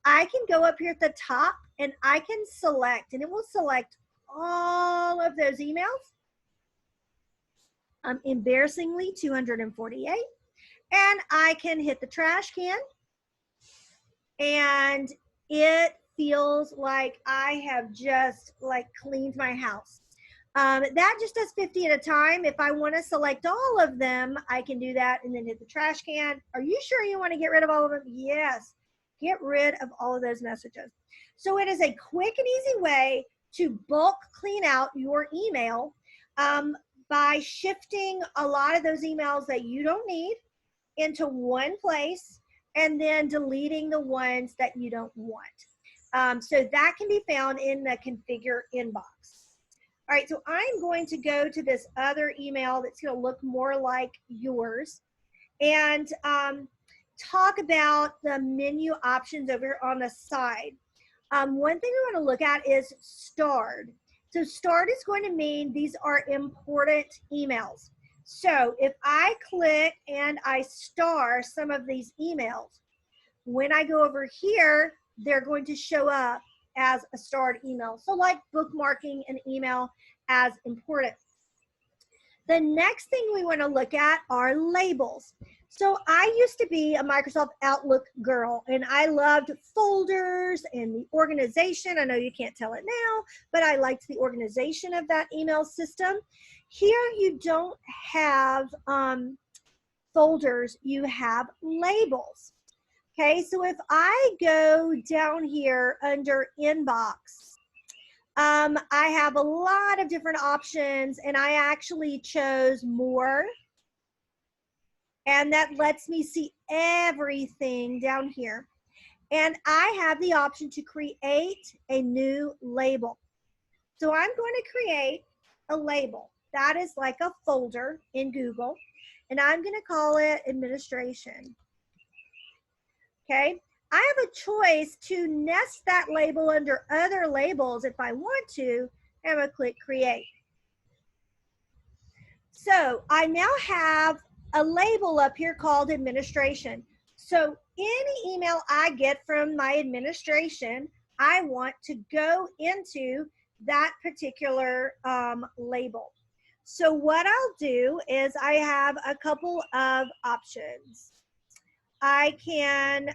I can go up here at the top and I can select, and it will select all of those emails. Embarrassingly 248. And I can hit the trash can, and it feels like I have just like cleaned my house. That just does 50 at a time. If I want to select all of them, I can do that and then hit the trash can. Are you sure you want to get rid of all of them? Yes. Get rid of all of those messages. So it is a quick and easy way to bulk clean out your email by shifting a lot of those emails that you don't need into one place and then deleting the ones that you don't want. So that can be found in the configure inbox. All right, so I'm going to go to this other email that's going to look more like yours and talk about the menu options over here on the side. One thing we want to look at is starred. So starred is going to mean these are important emails. So if I click and I star some of these emails, when I go over here, they're going to show up as a starred email. So like bookmarking an email as important. The next thing we want to look at are labels. So I used to be a Microsoft Outlook girl, and I loved folders and the organization. I know you can't tell it now, but I liked the organization of that email system. Here you don't have folders, you have labels. Okay, so if I go down here under inbox, I have a lot of different options, and I actually chose more. And that lets me see everything down here. And I have the option to create a new label. So I'm going to create a label. That is like a folder in Google. And I'm going to call it administration. Okay. I have a choice to nest that label under other labels if I want to. I'm going to click create. So I now have a label up here called administration. So any email I get from my administration, I want to go into that particular label. So what I'll do is I have a couple of options. I can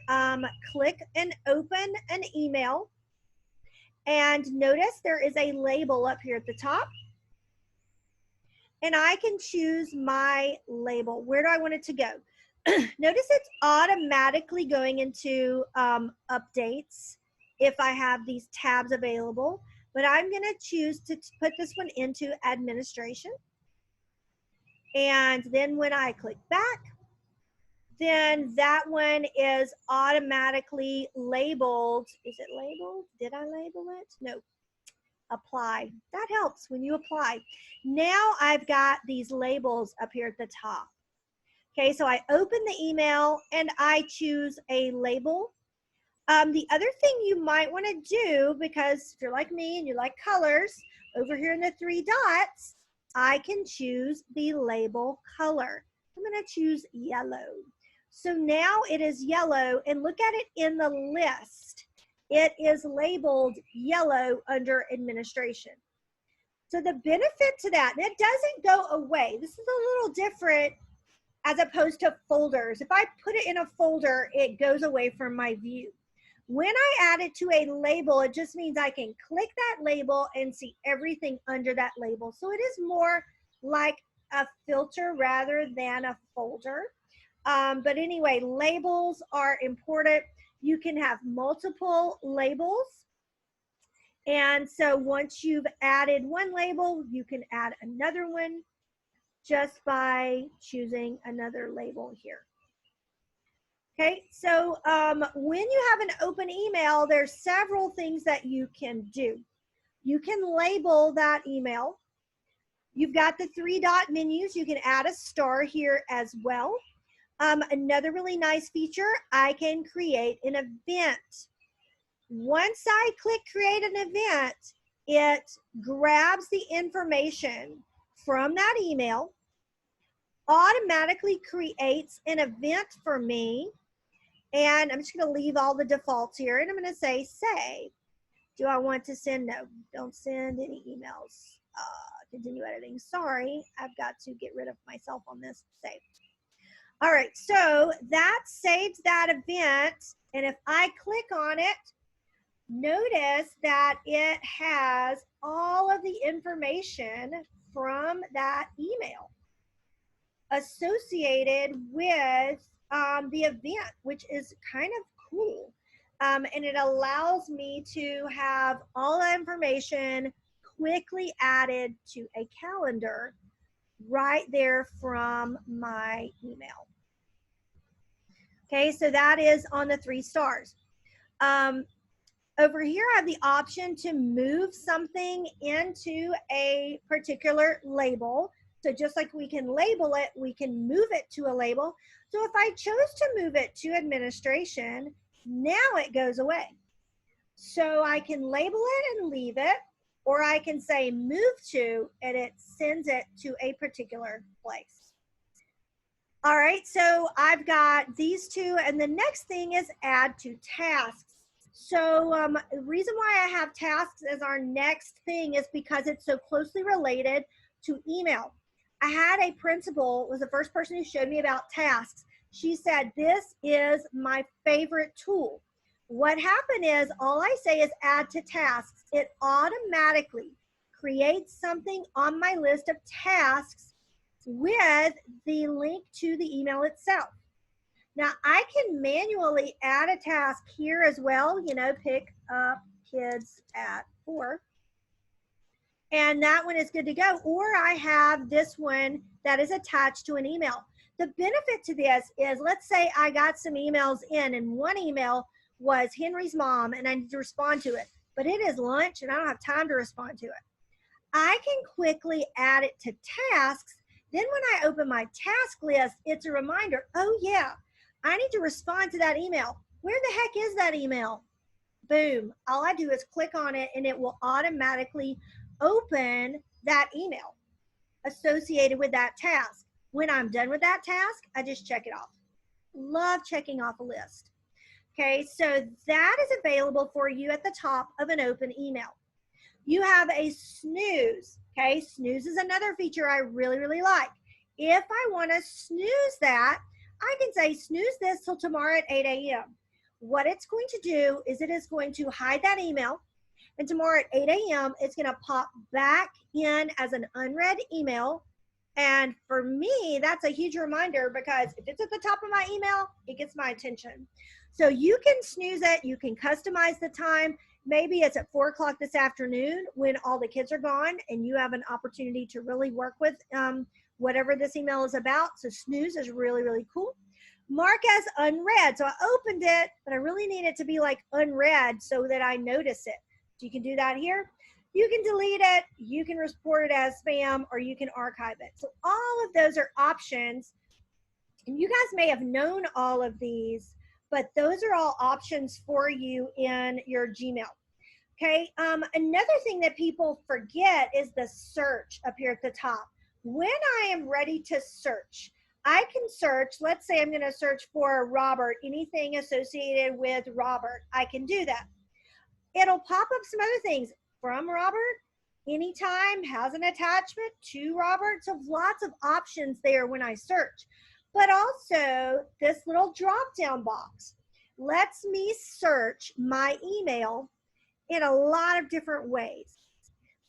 click and open an email, and notice there is a label up here at the top. And I can choose my label. Where do I want it to go? Notice it's automatically going into updates if I have these tabs available. But I'm going to choose to put this one into administration. And then when I click back, then that one is automatically labeled. Is it labeled? Did I label it? No. Apply. That helps when you apply. Now I've got these labels up here at the top. Okay, so I open the email and I choose a label. The other thing you might want to do, because if you're like me and you like colors, over here in the 3 dots, I can choose the label color. I'm going to choose yellow. So now it is yellow, and look at it in the list. It is labeled yellow under administration. So the benefit to that, and it doesn't go away. This is a little different as opposed to folders. If I put it in a folder, it goes away from my view. When I add it to a label, it just means I can click that label and see everything under that label. So it is more like a filter rather than a folder. But anyway, labels are important. You can have multiple labels. And so once you've added one label, you can add another one just by choosing another label here. Okay, so when you have an open email, there's several things that you can do. You can label that email. You've got the 3 dot menus. You can add a star here as well. Another really nice feature, I can create an event. Once I click create an event, it grabs the information from that email, automatically creates an event for me, and I'm just going to leave all the defaults here, and I'm going to say save. Do I want to send? No, don't send any emails. Continue editing. Sorry, I've got to get rid of myself on this. Save. All right, so that saves that event, and if I click on it, notice that it has all of the information from that email associated with the event, which is kind of cool. And it allows me to have all the information quickly added to a calendar right there from my email. Okay, so that is on the 3 stars. Over here, I have the option to move something into a particular label. So just like we can label it, we can move it to a label. So if I chose to move it to administration, now it goes away. So I can label it and leave it, or I can say move to, and it sends it to a particular place. All right, so I've got these two, and the next thing is add to tasks. So the reason why I have tasks as our next thing is because it's so closely related to email. I had a principal, was the first person who showed me about tasks. She said, this is my favorite tool. What happened is all I say is add to tasks. It automatically creates something on my list of tasks with the link to the email itself. Now I can manually add a task here as well, you know, pick up kids at 4. And that one is good to go. Or I have this one that is attached to an email. The benefit to this is, let's say I got some emails in, and one email was Henry's mom and I need to respond to it, but it is lunch and I don't have time to respond to it. I can quickly add it to tasks. Then when I open my task list, it's a reminder, oh yeah, I need to respond to that email. Where the heck is that email? Boom. All I do is click on it and it will automatically open that email associated with that task. When I'm done with that task, I just check it off. Love checking off a list. Okay, so that is available for you at the top of an open email. You have a snooze. Okay, snooze is another feature I really, really like. If I want to snooze that, I can say snooze this till tomorrow at 8 a.m. What it's going to do is it is going to hide that email, and tomorrow at 8 a.m. it's going to pop back in as an unread email. And for me, that's a huge reminder, because if it's at the top of my email, it gets my attention. So you can snooze it. You can customize the time. Maybe it's at 4 o'clock this afternoon when all the kids are gone and you have an opportunity to really work with whatever this email is about. So snooze is really, really cool. Mark as unread. So I opened it, but I really need it to be like unread so that I notice it. So you can do that here. You can delete it, you can report it as spam, or you can archive it. So all of those are options. And you guys may have known all of these, but those are all options for you in your Gmail. Okay, another thing that people forget is the search up here at the top. When I am ready to search, I can search, let's say I'm gonna search for Robert, anything associated with Robert, I can do that. It'll pop up some other things. From Robert, anytime, has an attachment to Robert. So lots of options there when I search. But also this little drop-down box lets me search my email in a lot of different ways.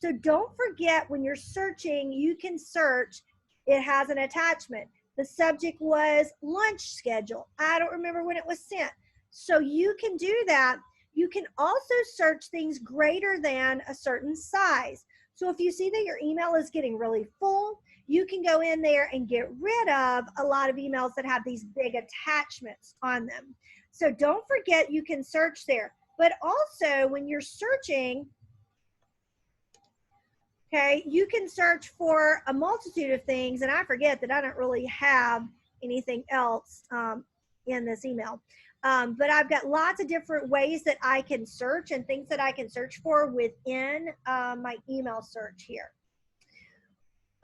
So don't forget, when you're searching, you can search, it has an attachment. The subject was lunch schedule. I don't remember when it was sent. So you can do that. You can also search things greater than a certain size. So if you see that your email is getting really full, you can go in there and get rid of a lot of emails that have these big attachments on them. So don't forget, you can search there. But also when you're searching, okay, you can search for a multitude of things. And I forget that I don't really have anything else in this email. But I've got lots of different ways that I can search and things that I can search for within my email search here.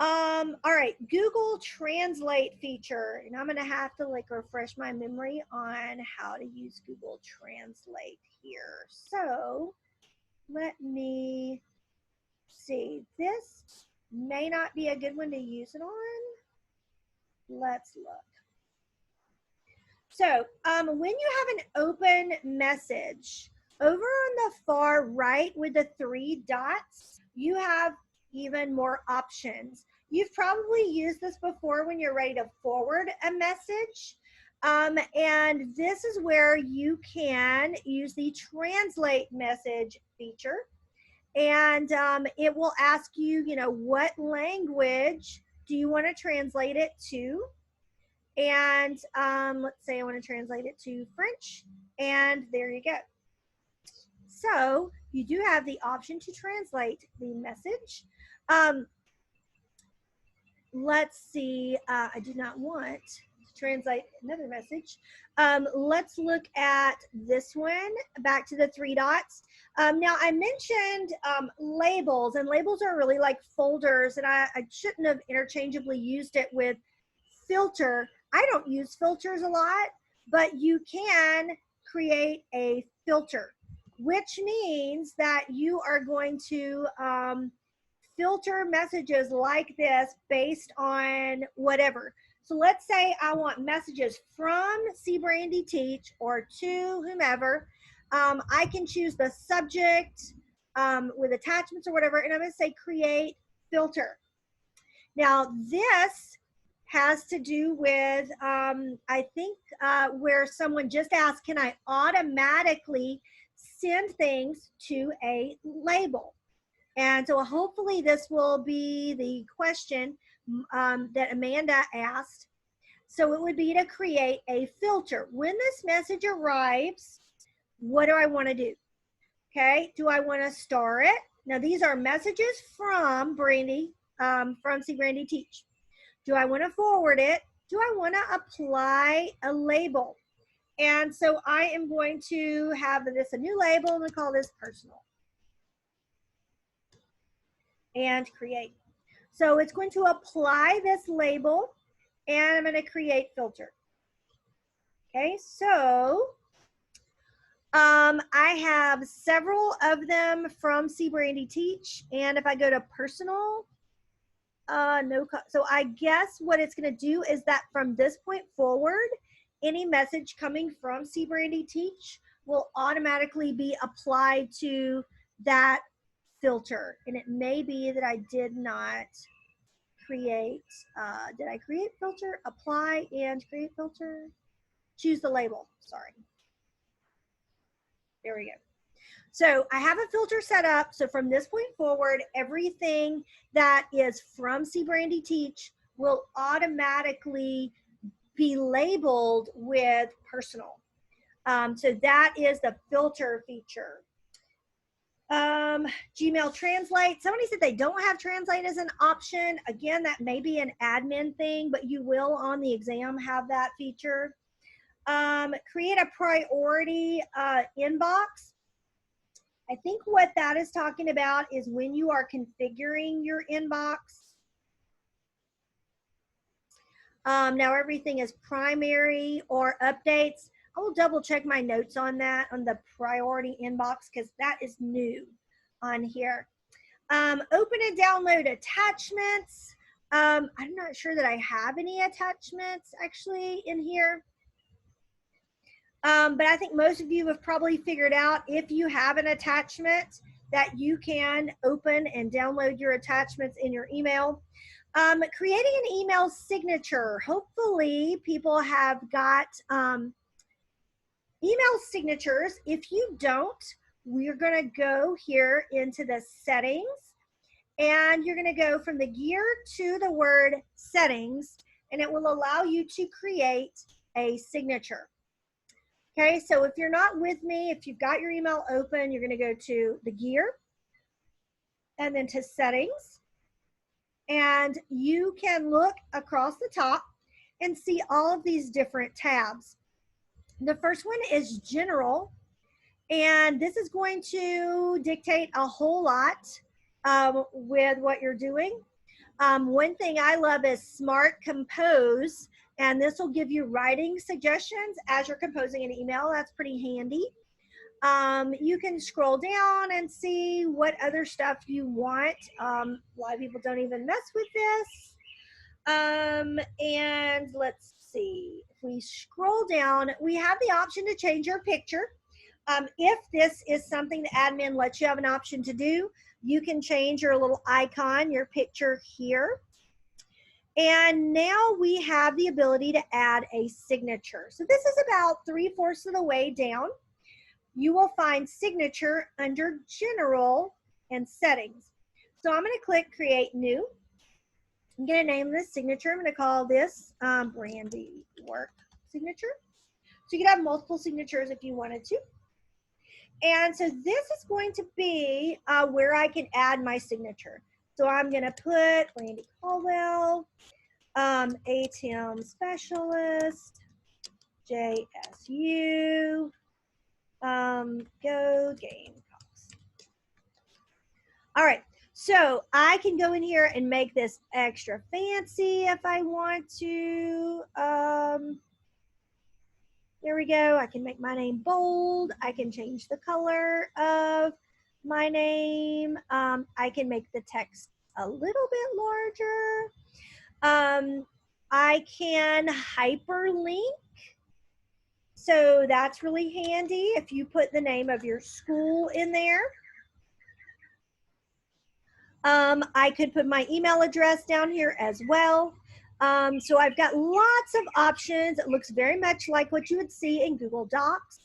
All right, Google Translate feature. And I'm gonna have to like refresh my memory on how to use Google Translate here. So let me see. This may not be a good one to use it on. Let's look. So when you have an open message, over on the far right with the 3 dots, you have even more options. You've probably used this before when you're ready to forward a message. And this is where you can use the translate message feature. And it will ask you, you know, what language do you want to translate it to? And let's say I want to translate it to French, and there you go. So you do have the option to translate the message. Let's see, I do not want to translate another message. Let's look at this one, back to the 3 dots. Now I mentioned labels, and labels are really like folders, and I shouldn't have interchangeably used it with filter. I don't use filters a lot, but you can create a filter. which means that you are going to filter messages like this based on whatever. So let's say I want messages from See Brandy Teach or to whomever. I can choose the subject with attachments or whatever, and I'm going to say create filter. Now this has to do with, I think, where someone just asked, can I automatically send things to a label? And so hopefully this will be the question that Amanda asked. So it would be to create a filter. When this message arrives, what do I want to do? Okay, do I want to star it? Now these are messages from Brandy, from See Brandy Teach. Do I want to forward it? Do I want to apply a label? And so I am going to have this a new label, and we call this personal. And create. So it's going to apply this label, and I'm going to create filter. Okay, so I have several of them from See Brandy Teach, and if I go to personal, so I guess what it's going to do is that from this point forward, any message coming from See Brandy Teach will automatically be applied to that filter. And it may be that I did not create, did I create filter, apply and create filter? Choose the label, sorry. There we go. So I have a filter set up. So from this point forward, everything that is from See Brandy Teach will automatically be labeled with personal. So that is the filter feature. Gmail Translate. Somebody said they don't have Translate as an option. Again, that may be an admin thing, but you will on the exam have that feature. Create a priority inbox. I think what that is talking about is when you are configuring your inbox. Now everything is primary or updates. I will double check my notes on that, on the priority inbox, because that is new on here. Open and download attachments. I'm not sure that I have any attachments actually in here. But I think most of you have probably figured out if you have an attachment that you can open and download your attachments in your email. Creating an email signature. Hopefully people have got email signatures. If you don't, we're going to go here into the settings, and you're going to go from the gear to the word settings, and it will allow you to create a signature. Okay, so if you're not with me, if you've got your email open, you're going to go to the gear and then to settings, and you can look across the top and see all of these different tabs. The first one is general, and this is going to dictate a whole lot with what you're doing. One thing I love is Smart Compose, and this will give you writing suggestions as you're composing an email. That's pretty handy. You can scroll down and see what other stuff you want. A lot of people don't even mess with this. And let's see, if we scroll down, we have the option to change your picture. If this is something the admin lets you have an option to do, you can change your little icon, your picture here. And now we have the ability to add a signature. So this is about 3/4 of the way down. You will find signature under general and settings. So I'm going to click create new. I'm going to name this signature. I'm going to call this Brandy Work signature. So you could have multiple signatures if you wanted to. And so this is going to be where I can add my signature. So I'm going to put Brandy Caldwell, ATEM Specialist, JSU, Go Gamecocks. All right, so I can go in here and make this extra fancy if I want to. There we go. I can make my name bold. I can change the color of my name. I can make the text a little bit larger. I can hyperlink. So that's really handy if you put the name of your school in there. I could put my email address down here as well. So I've got lots of options. It looks very much like what you would see in Google Docs.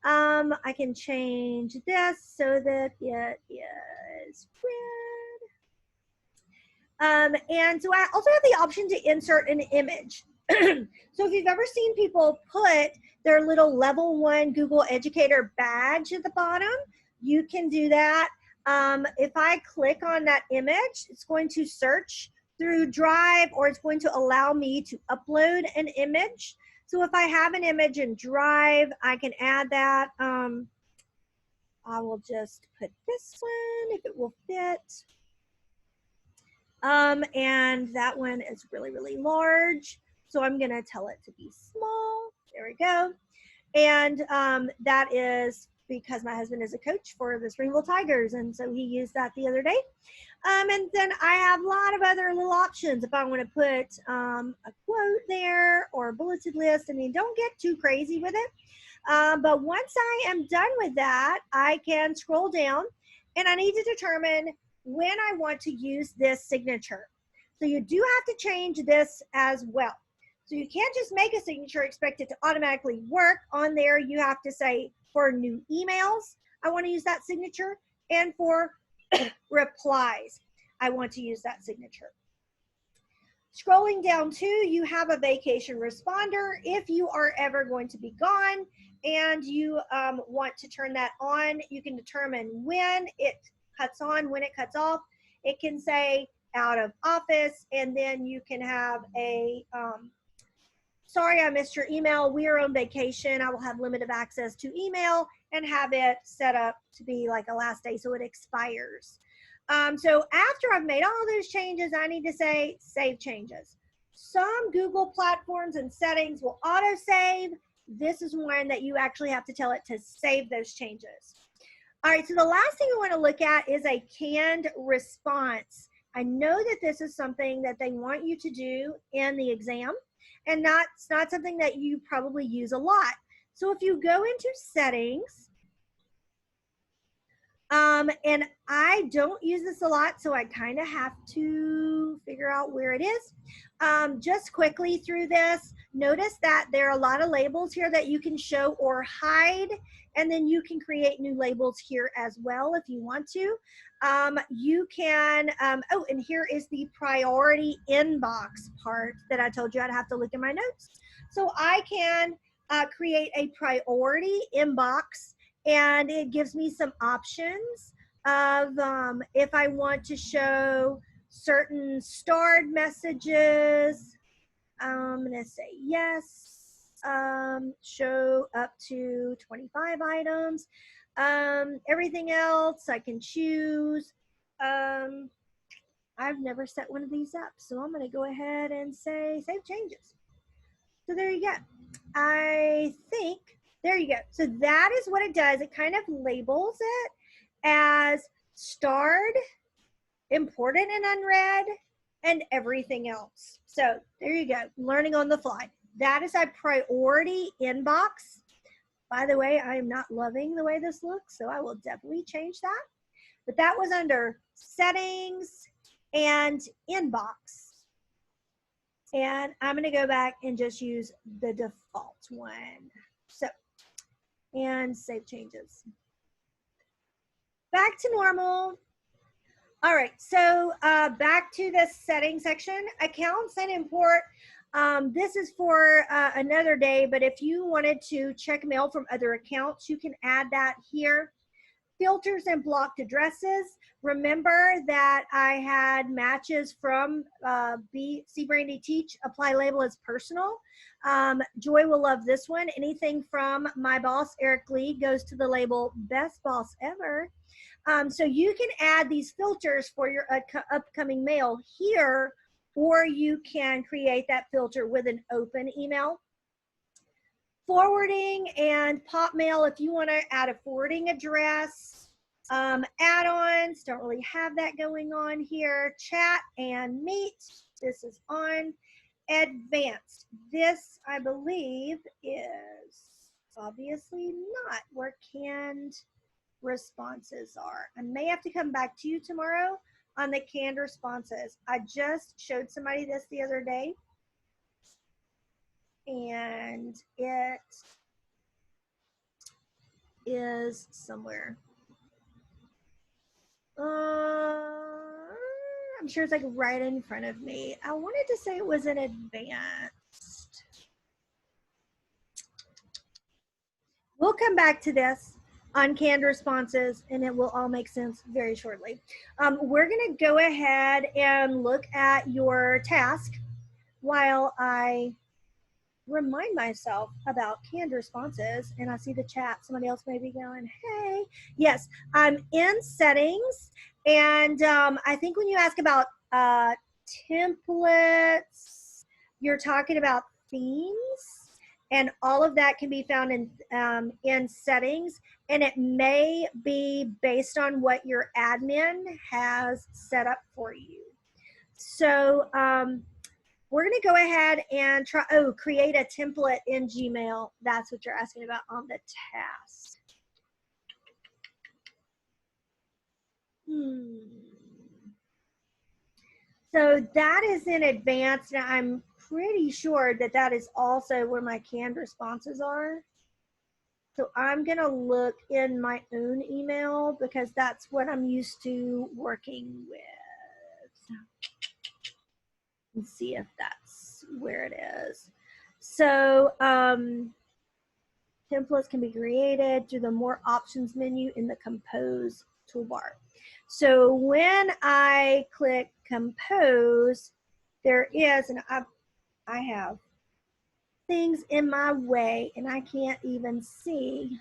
I can change this so that it is red. And so I also have the option to insert an image. So if you've ever seen people put their little level 1 Google Educator badge at the bottom, you can do that. If I click on that image, it's going to search through Drive, or it's going to allow me to upload an image. So if I have an image in Drive, I can add that. I will just put this one if it will fit. And that one is really, really large. So I'm gonna tell it to be small. There we go. And that is because my husband is a coach for the Springville Tigers, and so he used that the other day. And then I have a lot of other little options if I want to put a quote there or a bulleted list. I mean, don't get too crazy with it. But once I am done with that, I can scroll down, and I need to determine when I want to use this signature. So you do have to change this as well. So you can't just make a signature, expect it to automatically work. On there, you have to say, for new emails, I want to use that signature, and for replies, I want to use that signature. Scrolling down too, you have a vacation responder. If you are ever going to be gone and you want to turn that on, you can determine when it cuts on, when it cuts off. It can say out of office, and then you can have a sorry, I missed your email. We are on vacation. I will have limited access to email, and have it set up to be like a last day so it expires. So after I've made all those changes, I need to say save changes. Some Google platforms and settings will auto save. This is one that you actually have to tell it to save those changes. All right, so the last thing I want to look at is a canned response. I know that this is something that they want you to do in the exam, and it's not something that you probably use a lot. So if you go into settings, and I don't use this a lot, so I kind of have to figure out where it is. Just quickly through this, notice that there are a lot of labels here that you can show or hide, and then you can create new labels here as well if you want to. You can, oh, and here is the priority inbox part that I told you I'd have to look in my notes. So I can create a priority inbox, and it gives me some options of if I want to show certain starred messages. I'm going to say yes. Show up to 25 items. Everything else I can choose. I've never set one of these up, so I'm going to go ahead and say save changes. So there you go. I think, there you go. So that is what it does. It kind of labels it as starred, important and unread, and everything else. So there you go, learning on the fly. That is a priority inbox. By the way, I am not loving the way this looks, so I will definitely change that. But that was under settings and inbox. And I'm going to go back and just use the default one. So, and save changes. Back to normal. All right, so back to the settings section, accounts and import. This is for another day, but if you wanted to check mail from other accounts, you can add that here. Filters and blocked addresses. Remember that I had matches from See Brandy Teach, apply label as personal. Joy will love this one. Anything from my boss, Eric Lee, goes to the label best boss ever. So you can add these filters for your upcoming mail here, or you can create that filter with an open email. forwarding and pop mail, if you want to add a forwarding address, add-ons, don't really have that going on here. Chat and meet, this is on. Advanced, this I believe is obviously not where canned responses are. I may have to come back to you tomorrow on the canned responses. I just showed somebody this the other day, and it is somewhere. I'm sure it's like right in front of me. I wanted to say it was in advanced. We'll come back to this on canned responses, and it will all make sense very shortly. We're going to go ahead and look at your task while I remind myself about canned responses. And I see the chat. Somebody else may be going, hey. Yes, I'm in settings. And I think when you ask about templates, you're talking about themes. And all of that can be found in settings, and it may be based on what your admin has set up for you. So we're going to go ahead and try, create a template in Gmail. That's what you're asking about on the task. So that is in advance. Now I'm pretty sure that that is also where my canned responses are. So I'm going to look in my own email because that's what I'm used to working with. And see if that's where it is. So templates can be created through the More Options menu in the Compose toolbar. So when I click Compose, there is, and I have things in my way and I can't even see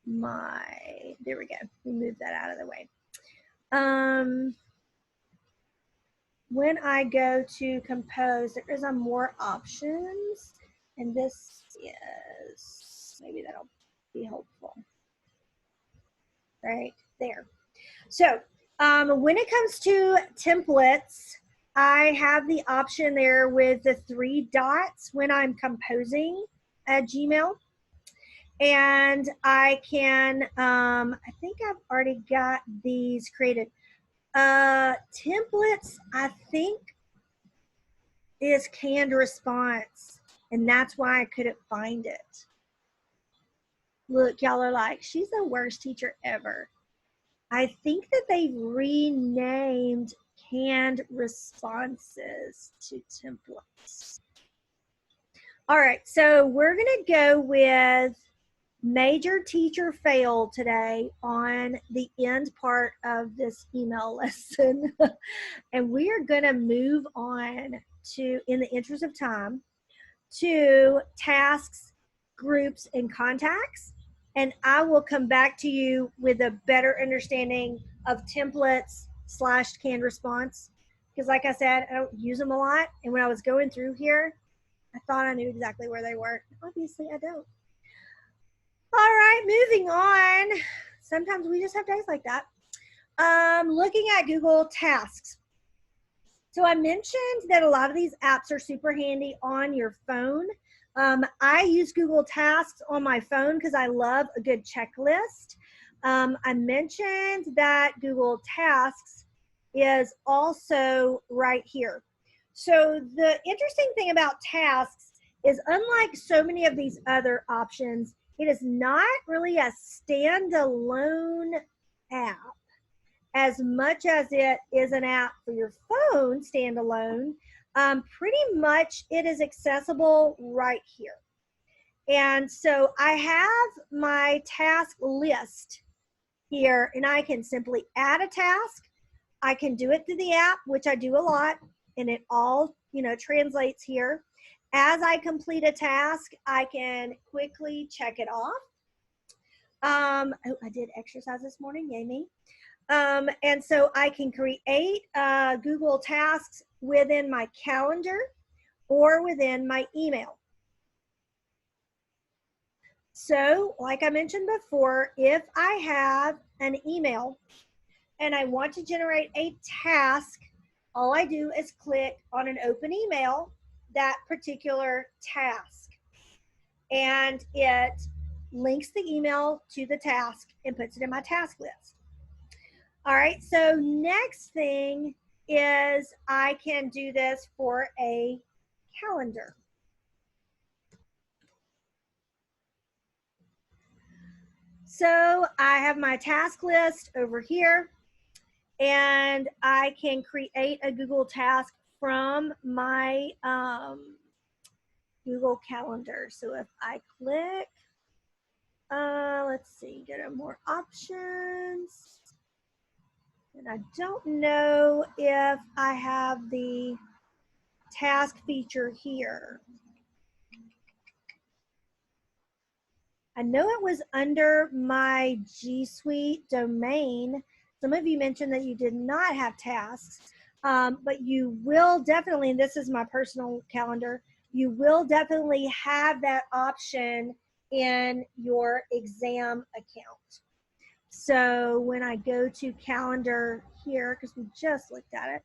there we go. We moved that out of the way. When I go to Compose, there is a More Options, and this is, maybe that'll be helpful. Right there. So when it comes to templates, I have the option there with the 3 dots when I'm composing a Gmail. And I can, I think I've already got these created. Templates, I think, is canned response. And that's why I couldn't find it. Look, y'all are like, she's the worst teacher ever. I think that they renamed canned responses to templates. All right, so we're going to go with major teacher fail today on the end part of this email lesson. And we are going to move on to, in the interest of time, to tasks, groups, and contacts. And I will come back to you with a better understanding of templates / canned response. Because like I said, I don't use them a lot. And when I was going through here, I thought I knew exactly where they were. Obviously, I don't. All right, moving on. Sometimes we just have days like that. Looking at Google Tasks. So I mentioned that a lot of these apps are super handy on your phone. I use Google Tasks on my phone because I love a good checklist. I mentioned that Google Tasks is also right here. So the interesting thing about Tasks is, unlike so many of these other options, it is not really a standalone app as much as it is an app for your phone standalone. Pretty much it is accessible right here. And so I have my task list here, and I can simply add a task. I can do it through the app, which I do a lot, and it all, translates here. As I complete a task, I can quickly check it off. I did exercise this morning, yay me. And so I can create Google Tasks within my calendar or within my email. So like I mentioned before, if I have an email and I want to generate a task, all I do is click on an open email, that particular task, and it links the email to the task and puts it in my task list. All right, so next thing is I can do this for a calendar. So I have my task list over here, and I can create a Google task from my Google Calendar. So if I click, let's see, go to more options. And I don't know if I have the task feature here. I know it was under my G Suite domain. Some of you mentioned that you did not have tasks, but you will definitely, and this is my personal calendar, you will definitely have that option in your exam account. So when I go to calendar here, because we just looked at it,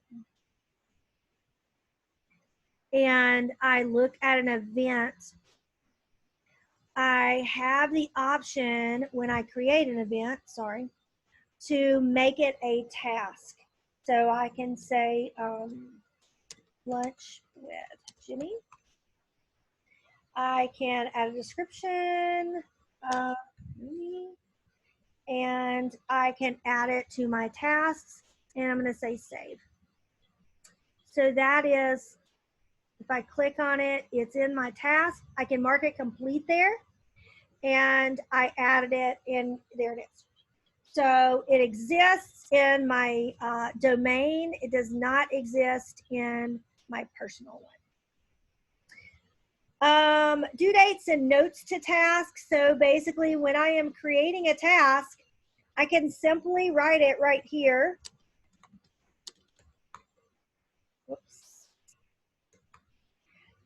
and I look at an event, I have the option when I create an event, to make it a task. So I can say lunch with Jimmy. I can add a description, and I can add it to my tasks, and I'm going to say save. So that is, if I click on it, it's in my task. I can mark it complete there, and I added it in, there it is. So it exists in my domain. It does not exist in my personal one. Due dates and notes to tasks. So basically when I am creating a task, I can simply write it right here. Whoops.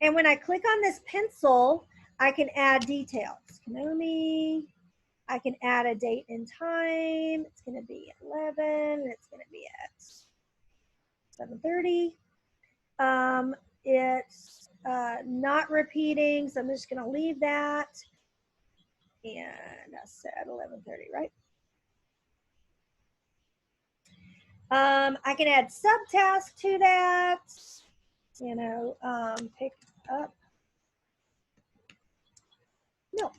And when I click on this pencil, I can add details. Konomi. I can add a date and time. It's going to be at 11. It's going to be at 7:30. It's not repeating, so I'm just going to leave that. And I said 11:30, right? I can add subtasks to that. You know, pick up milk.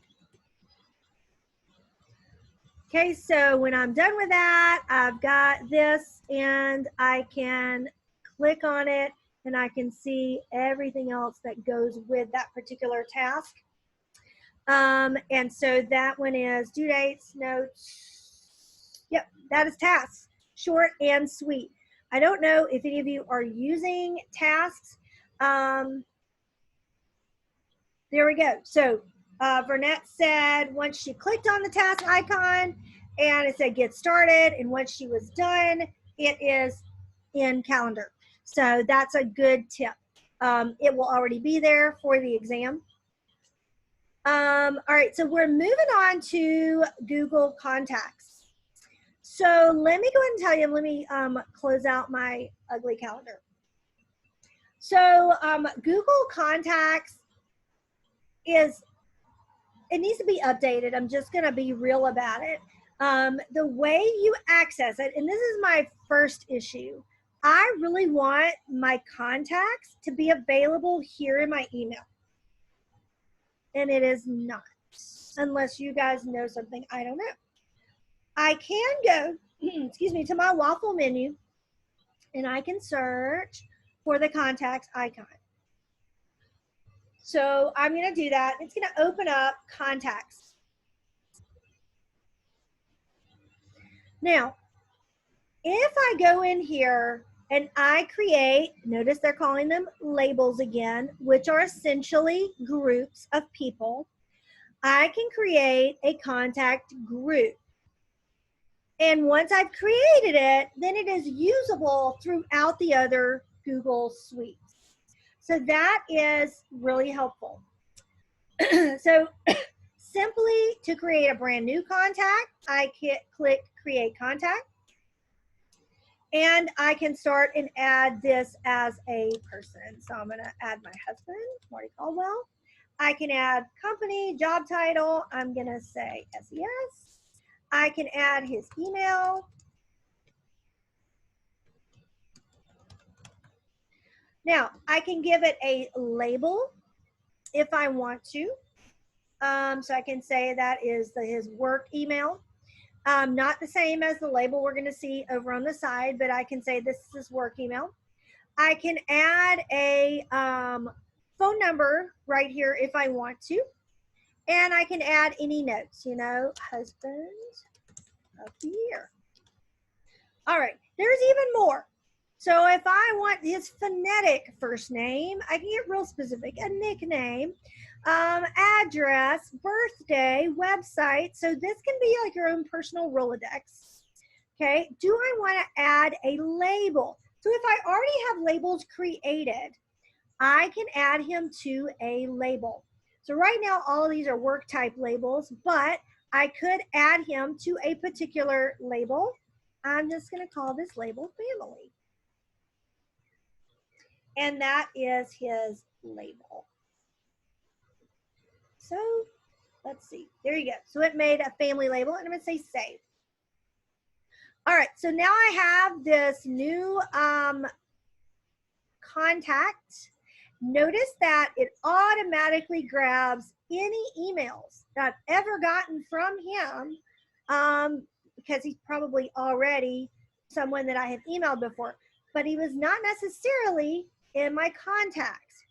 Okay, so when I'm done with that, I've got this, and I can click on it, and I can see everything else that goes with that particular task. And so that one is due dates, notes. Yep, that is tasks, short and sweet. I don't know if any of you are using tasks. There we go. So Vernette said once she clicked on the task icon and it said get started, and once she was done, it is in calendar. So that's a good tip. It will already be there for the exam. All right, so we're moving on to Google Contacts. So let me go ahead and tell you, let me close out my ugly calendar. So Google Contacts it needs to be updated. I'm just going to be real about it. The way you access it, and this is my first issue, I really want my contacts to be available here in my email. And it is not, unless you guys know something I don't know. I can go, excuse me, to my waffle menu, and I can search for the contacts icon. So I'm going to do that. It's going to open up contacts. Now, if I go in here and I create, notice they're calling them labels again, which are essentially groups of people. I can create a contact group. And once I've created it, then it is usable throughout the other Google suites. So that is really helpful. So Simply to create a brand new contact, I can click create contact. And I can start and add this as a person. So I'm gonna add my husband, Marty Caldwell. I can add company, job title. I'm gonna say SES. I can add his email. Now, I can give it a label if I want to. So I can say that is his work email. Not the same as the label we're going to see over on the side, but I can say this is his work email. I can add a phone number right here if I want to. And I can add any notes, you know, husband of the year. All right, there's even more. So if I want his phonetic first name, I can get real specific, a nickname, address, birthday, website. So this can be like your own personal Rolodex. Okay, do I want to add a label? So if I already have labels created, I can add him to a label. So right now, all of these are work type labels, but I could add him to a particular label. I'm just going to call this label family. And that is his label. So let's see. There you go. So it made a family label, and I'm going to say save. All right. So now I have this new contact. Notice that it automatically grabs any emails that I've ever gotten from him because he's probably already someone that I have emailed before, but he was not necessarily in my contacts.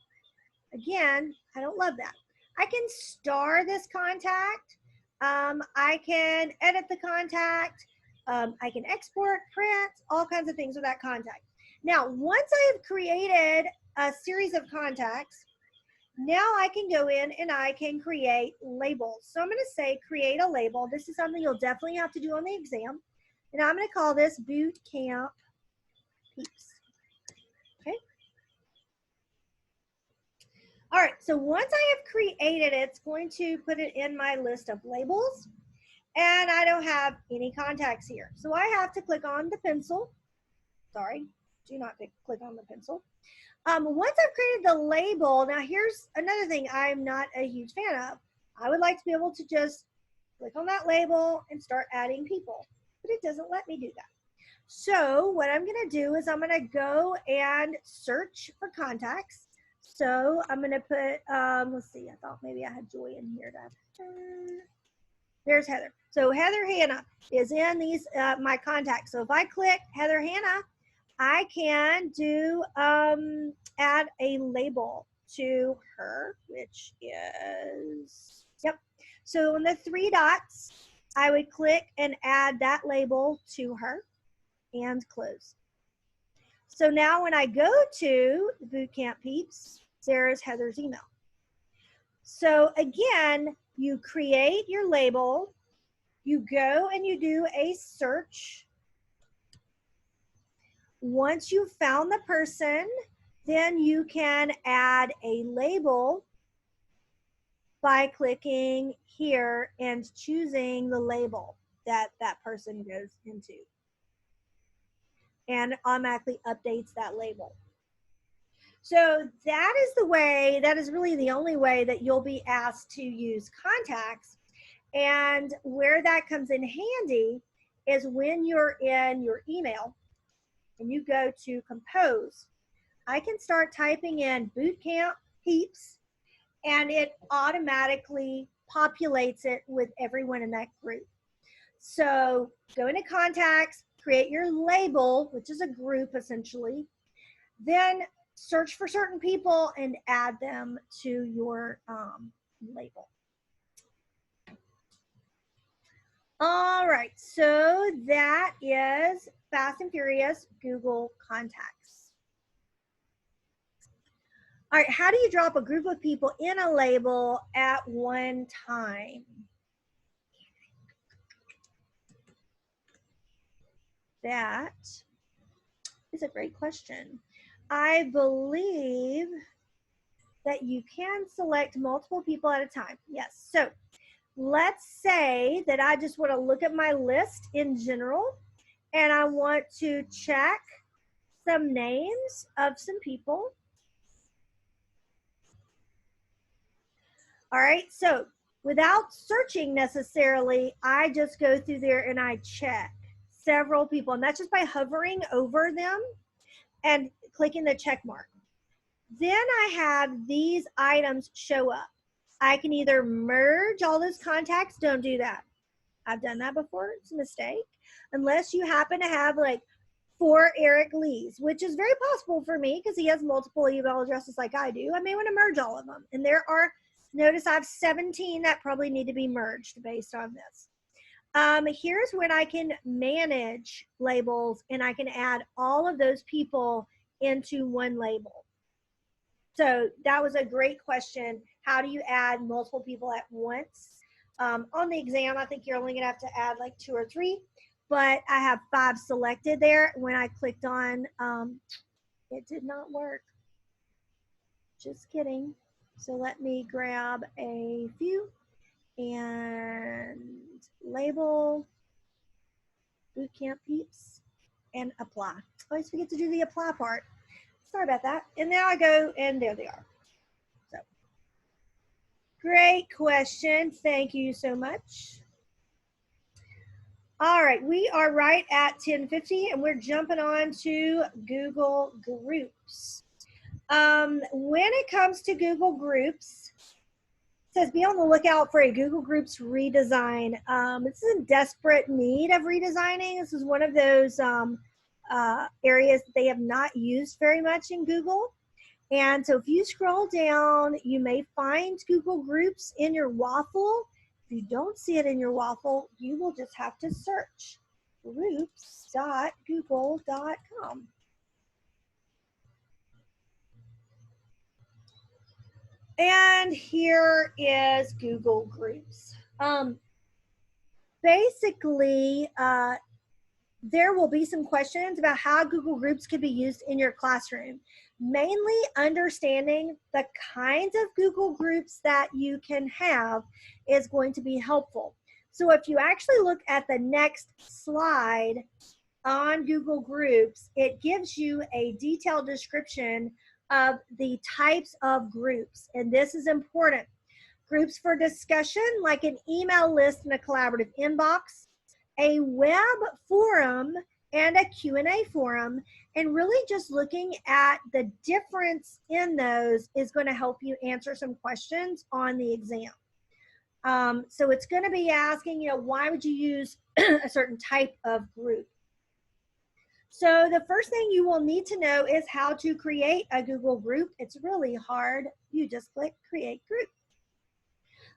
Again, I don't love that. I can star this contact. I can edit the contact. I can export, print, all kinds of things with that contact. Now, once I have created a series of contacts, now I can go in and I can create labels. So I'm going to say create a label. This is something you'll definitely have to do on the exam. And I'm going to call this Boot Camp Peeps. Okay. All right, so once I have created it, it's going to put it in my list of labels. And I don't have any contacts here. So I have to click on the pencil. Sorry, do not click on the pencil. Once I've created the label, now here's another thing I'm not a huge fan of. I would like to be able to just click on that label and start adding people, but it doesn't let me do that. So what I'm going to do is I'm going to go and search for contacts. So I'm going to put, let's see, I thought maybe I had Joy in here. There's Heather. So Heather Hannah is in these my contacts. So if I click Heather Hannah, I can do add a label to her, which is, yep. So in the 3 dots, I would click and add that label to her and close. So now when I go to the Boot Camp Peeps, there's Heather's email. So again, you create your label, you go and you do a search. Once you've found the person, then you can add a label by clicking here and choosing the label that that person goes into. And automatically updates that label. So that is the way, that is really the only way that you'll be asked to use contacts. And where that comes in handy is when you're in your email and you go to compose, I can start typing in Boot Camp Peeps and it automatically populates it with everyone in that group. So go into contacts, create your label, which is a group essentially, then search for certain people and add them to your label. All right, so that is Fast and Furious Google Contacts. All right, how do you drop a group of people in a label at one time? That is a great question. I believe that you can select multiple people at a time. Yes, so let's say that I just want to look at my list in general and I want to check some names of some people. All right, so without searching necessarily, I just go through there and I check several people, and that's just by hovering over them and clicking the check mark. Then I have these items show up. I can either merge all those contacts. Don't do that. I've done that before. It's a mistake. Unless you happen to have like 4 Eric Lees, which is very possible for me because he has multiple email addresses like I do. I may want to merge all of them. And there are, notice I have 17 that probably need to be merged based on this. Here's when I can manage labels and I can add all of those people into one label. So that was a great question. How do you add multiple people at once? On the exam, I think you're only gonna have to add like 2 or 3, but I have 5 selected there. When I clicked on, it did not work. Just kidding. So let me grab a few and label bootcamp peeps and apply. I always forget to do the apply part. Sorry about that. And now I go and there they are. So great question. Thank you so much. All right, we are right at 10:50 and we're jumping on to Google Groups. When it comes to Google Groups, it says be on the lookout for a Google Groups redesign. This is in desperate need of redesigning. This is one of those areas that they have not used very much in Google. And so if you scroll down, you may find Google Groups in your waffle. If you don't see it in your waffle, you will just have to search groups.google.com. And here is Google Groups. Basically, there will be some questions about how Google Groups could be used in your classroom. Mainly understanding the kinds of Google Groups that you can have is going to be helpful. So if you actually look at the next slide on Google Groups, it gives you a detailed description of the types of groups, and this is important. Groups for discussion, like an email list and a collaborative inbox, a web forum, and a Q&A forum, and really just looking at the difference in those is going to help you answer some questions on the exam. So it's going to be asking, you know, why would you use a certain type of group? So the first thing you will need to know is how to create a Google group. It's really hard. You just click create group.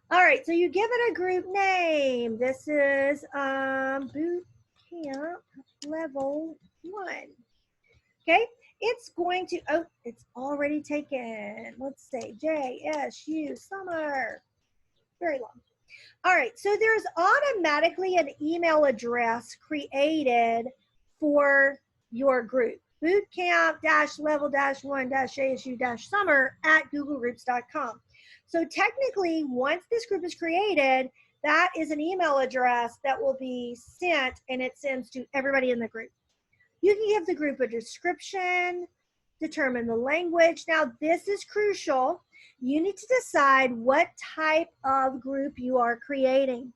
All right, so you give it a group name. This is Boot Camp Level 1. Okay, it's going to, oh, it's already taken. Let's say JSU Summer. Very long. All right, so there's automatically an email address created for your group. bootcamp-level-1-ASU-summer@googlegroups.com. So technically, once this group is created, that is an email address that will be sent, and it sends to everybody in the group. You can give the group a description, determine the language. Now, this is crucial. You need to decide what type of group you are creating.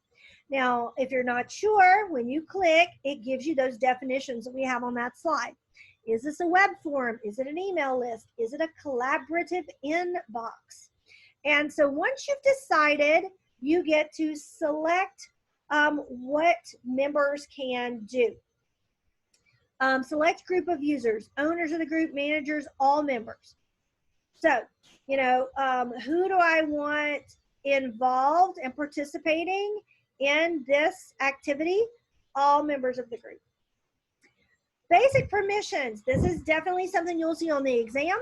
Now, if you're not sure, when you click, it gives you those definitions that we have on that slide. Is this a web form? Is it an email list? Is it a collaborative inbox? And so once you've decided, you get to select what members can do. Select group of users, owners of the group, managers, all members. So, you know, who do I want involved and participating in this activity? All members of the group. Basic permissions. This is definitely something you'll see on the exam.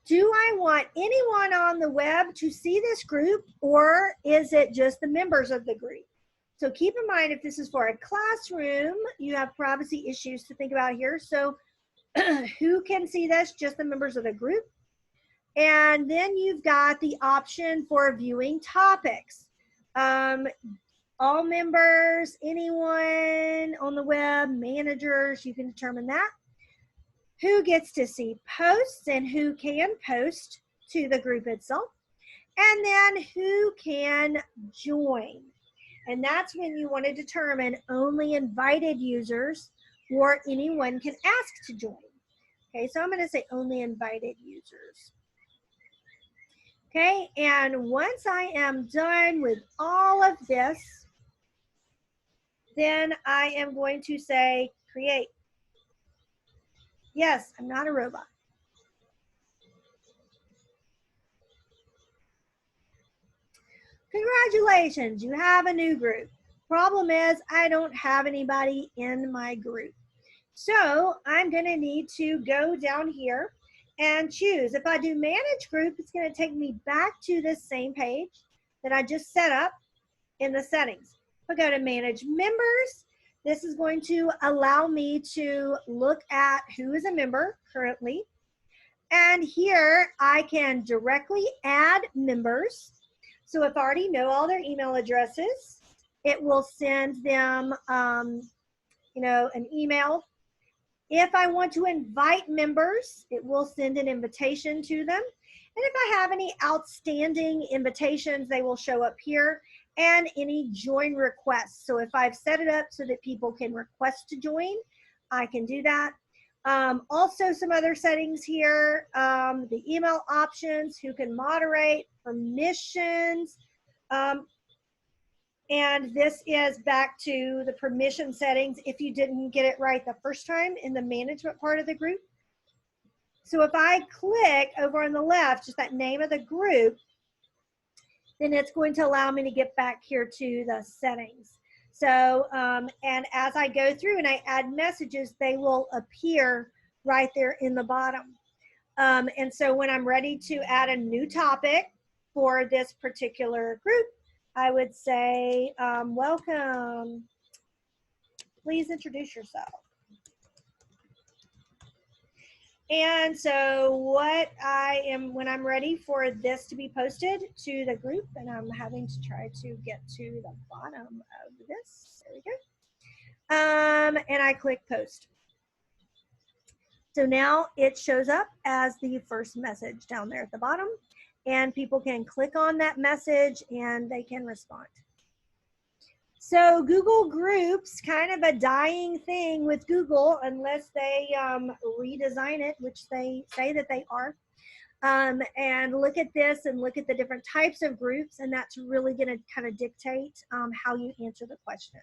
Do I want anyone on the web to see this group, or is it just the members of the group? So keep in mind, if this is for a classroom, you have privacy issues to think about here. So who can see this? Just the members of the group. And then you've got the option for viewing topics. All members, anyone on the web, managers, you can determine that. Who gets to see posts and who can post to the group itself. And then who can join. And that's when you want to determine only invited users or anyone can ask to join. Okay, so I'm going to say only invited users. Okay, and once I am done with all of this, then I am going to say create. Yes, I'm not a robot. Congratulations, you have a new group. Problem is, I don't have anybody in my group. So I'm going to need to go down here and choose. If I do manage group, it's going to take me back to this same page that I just set up in the settings. If I go to manage members, this is going to allow me to look at who is a member currently. And here I can directly add members. So if I already know all their email addresses, it will send them, you know, an email. If I want to invite members, it will send an invitation to them. And if I have any outstanding invitations, they will show up here, and any join requests. So if I've set it up so that people can request to join, I can do that. Also some other settings here, the email options, who can moderate, permissions, and this is back to the permission settings if you didn't get it right the first time in the management part of the group. So if I click over on the left, just that name of the group, then it's going to allow me to get back here to the settings. So, and as I go through and I add messages, they will appear right there in the bottom. And so when I'm ready to add a new topic for this particular group, I would say, welcome, please introduce yourself. And so what when I'm ready for this to be posted to the group, and I'm having to try to get to the bottom of this, there we go. And I click post. So now it shows up as the first message down there at the bottom, and people can click on that message and they can respond. So Google Groups, kind of a dying thing with Google unless they redesign it, which they say that they are. And look at this and look at the different types of groups, and that's really going to kind of dictate how you answer the questions.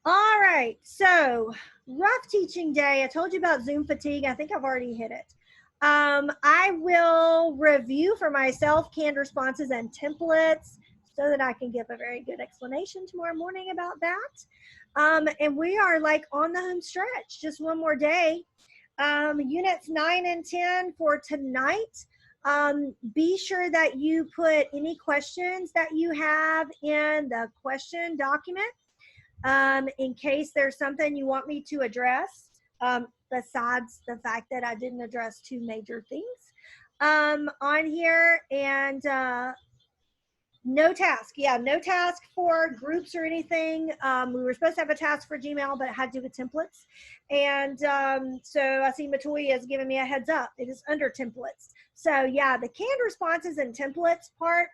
All right, so rough teaching day. I told you about Zoom fatigue. I think I've already hit it. I will review for myself canned responses and templates so that I can give a very good explanation tomorrow morning about that. And we are like on the home stretch, just one more day. Units 9 and 10 for tonight. Be sure that you put any questions that you have in the question document in case there's something you want me to address, besides the fact that I didn't address two major things on here. And no task. Yeah, no task for groups or anything. We were supposed to have a task for Gmail, but it had to do with templates. And so I see Matoya has given me a heads up. It is under templates. So yeah, the canned responses and templates part,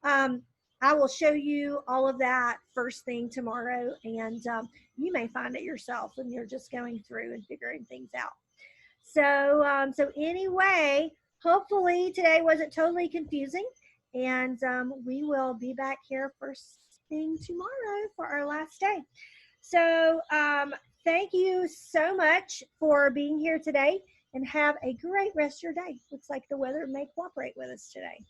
I will show you all of that first thing tomorrow. And you may find it yourself when you're just going through and figuring things out. So, so anyway, hopefully today wasn't totally confusing. And we will be back here first thing tomorrow for our last day. So thank you so much for being here today, and have a great rest of your day. Looks like the weather may cooperate with us today.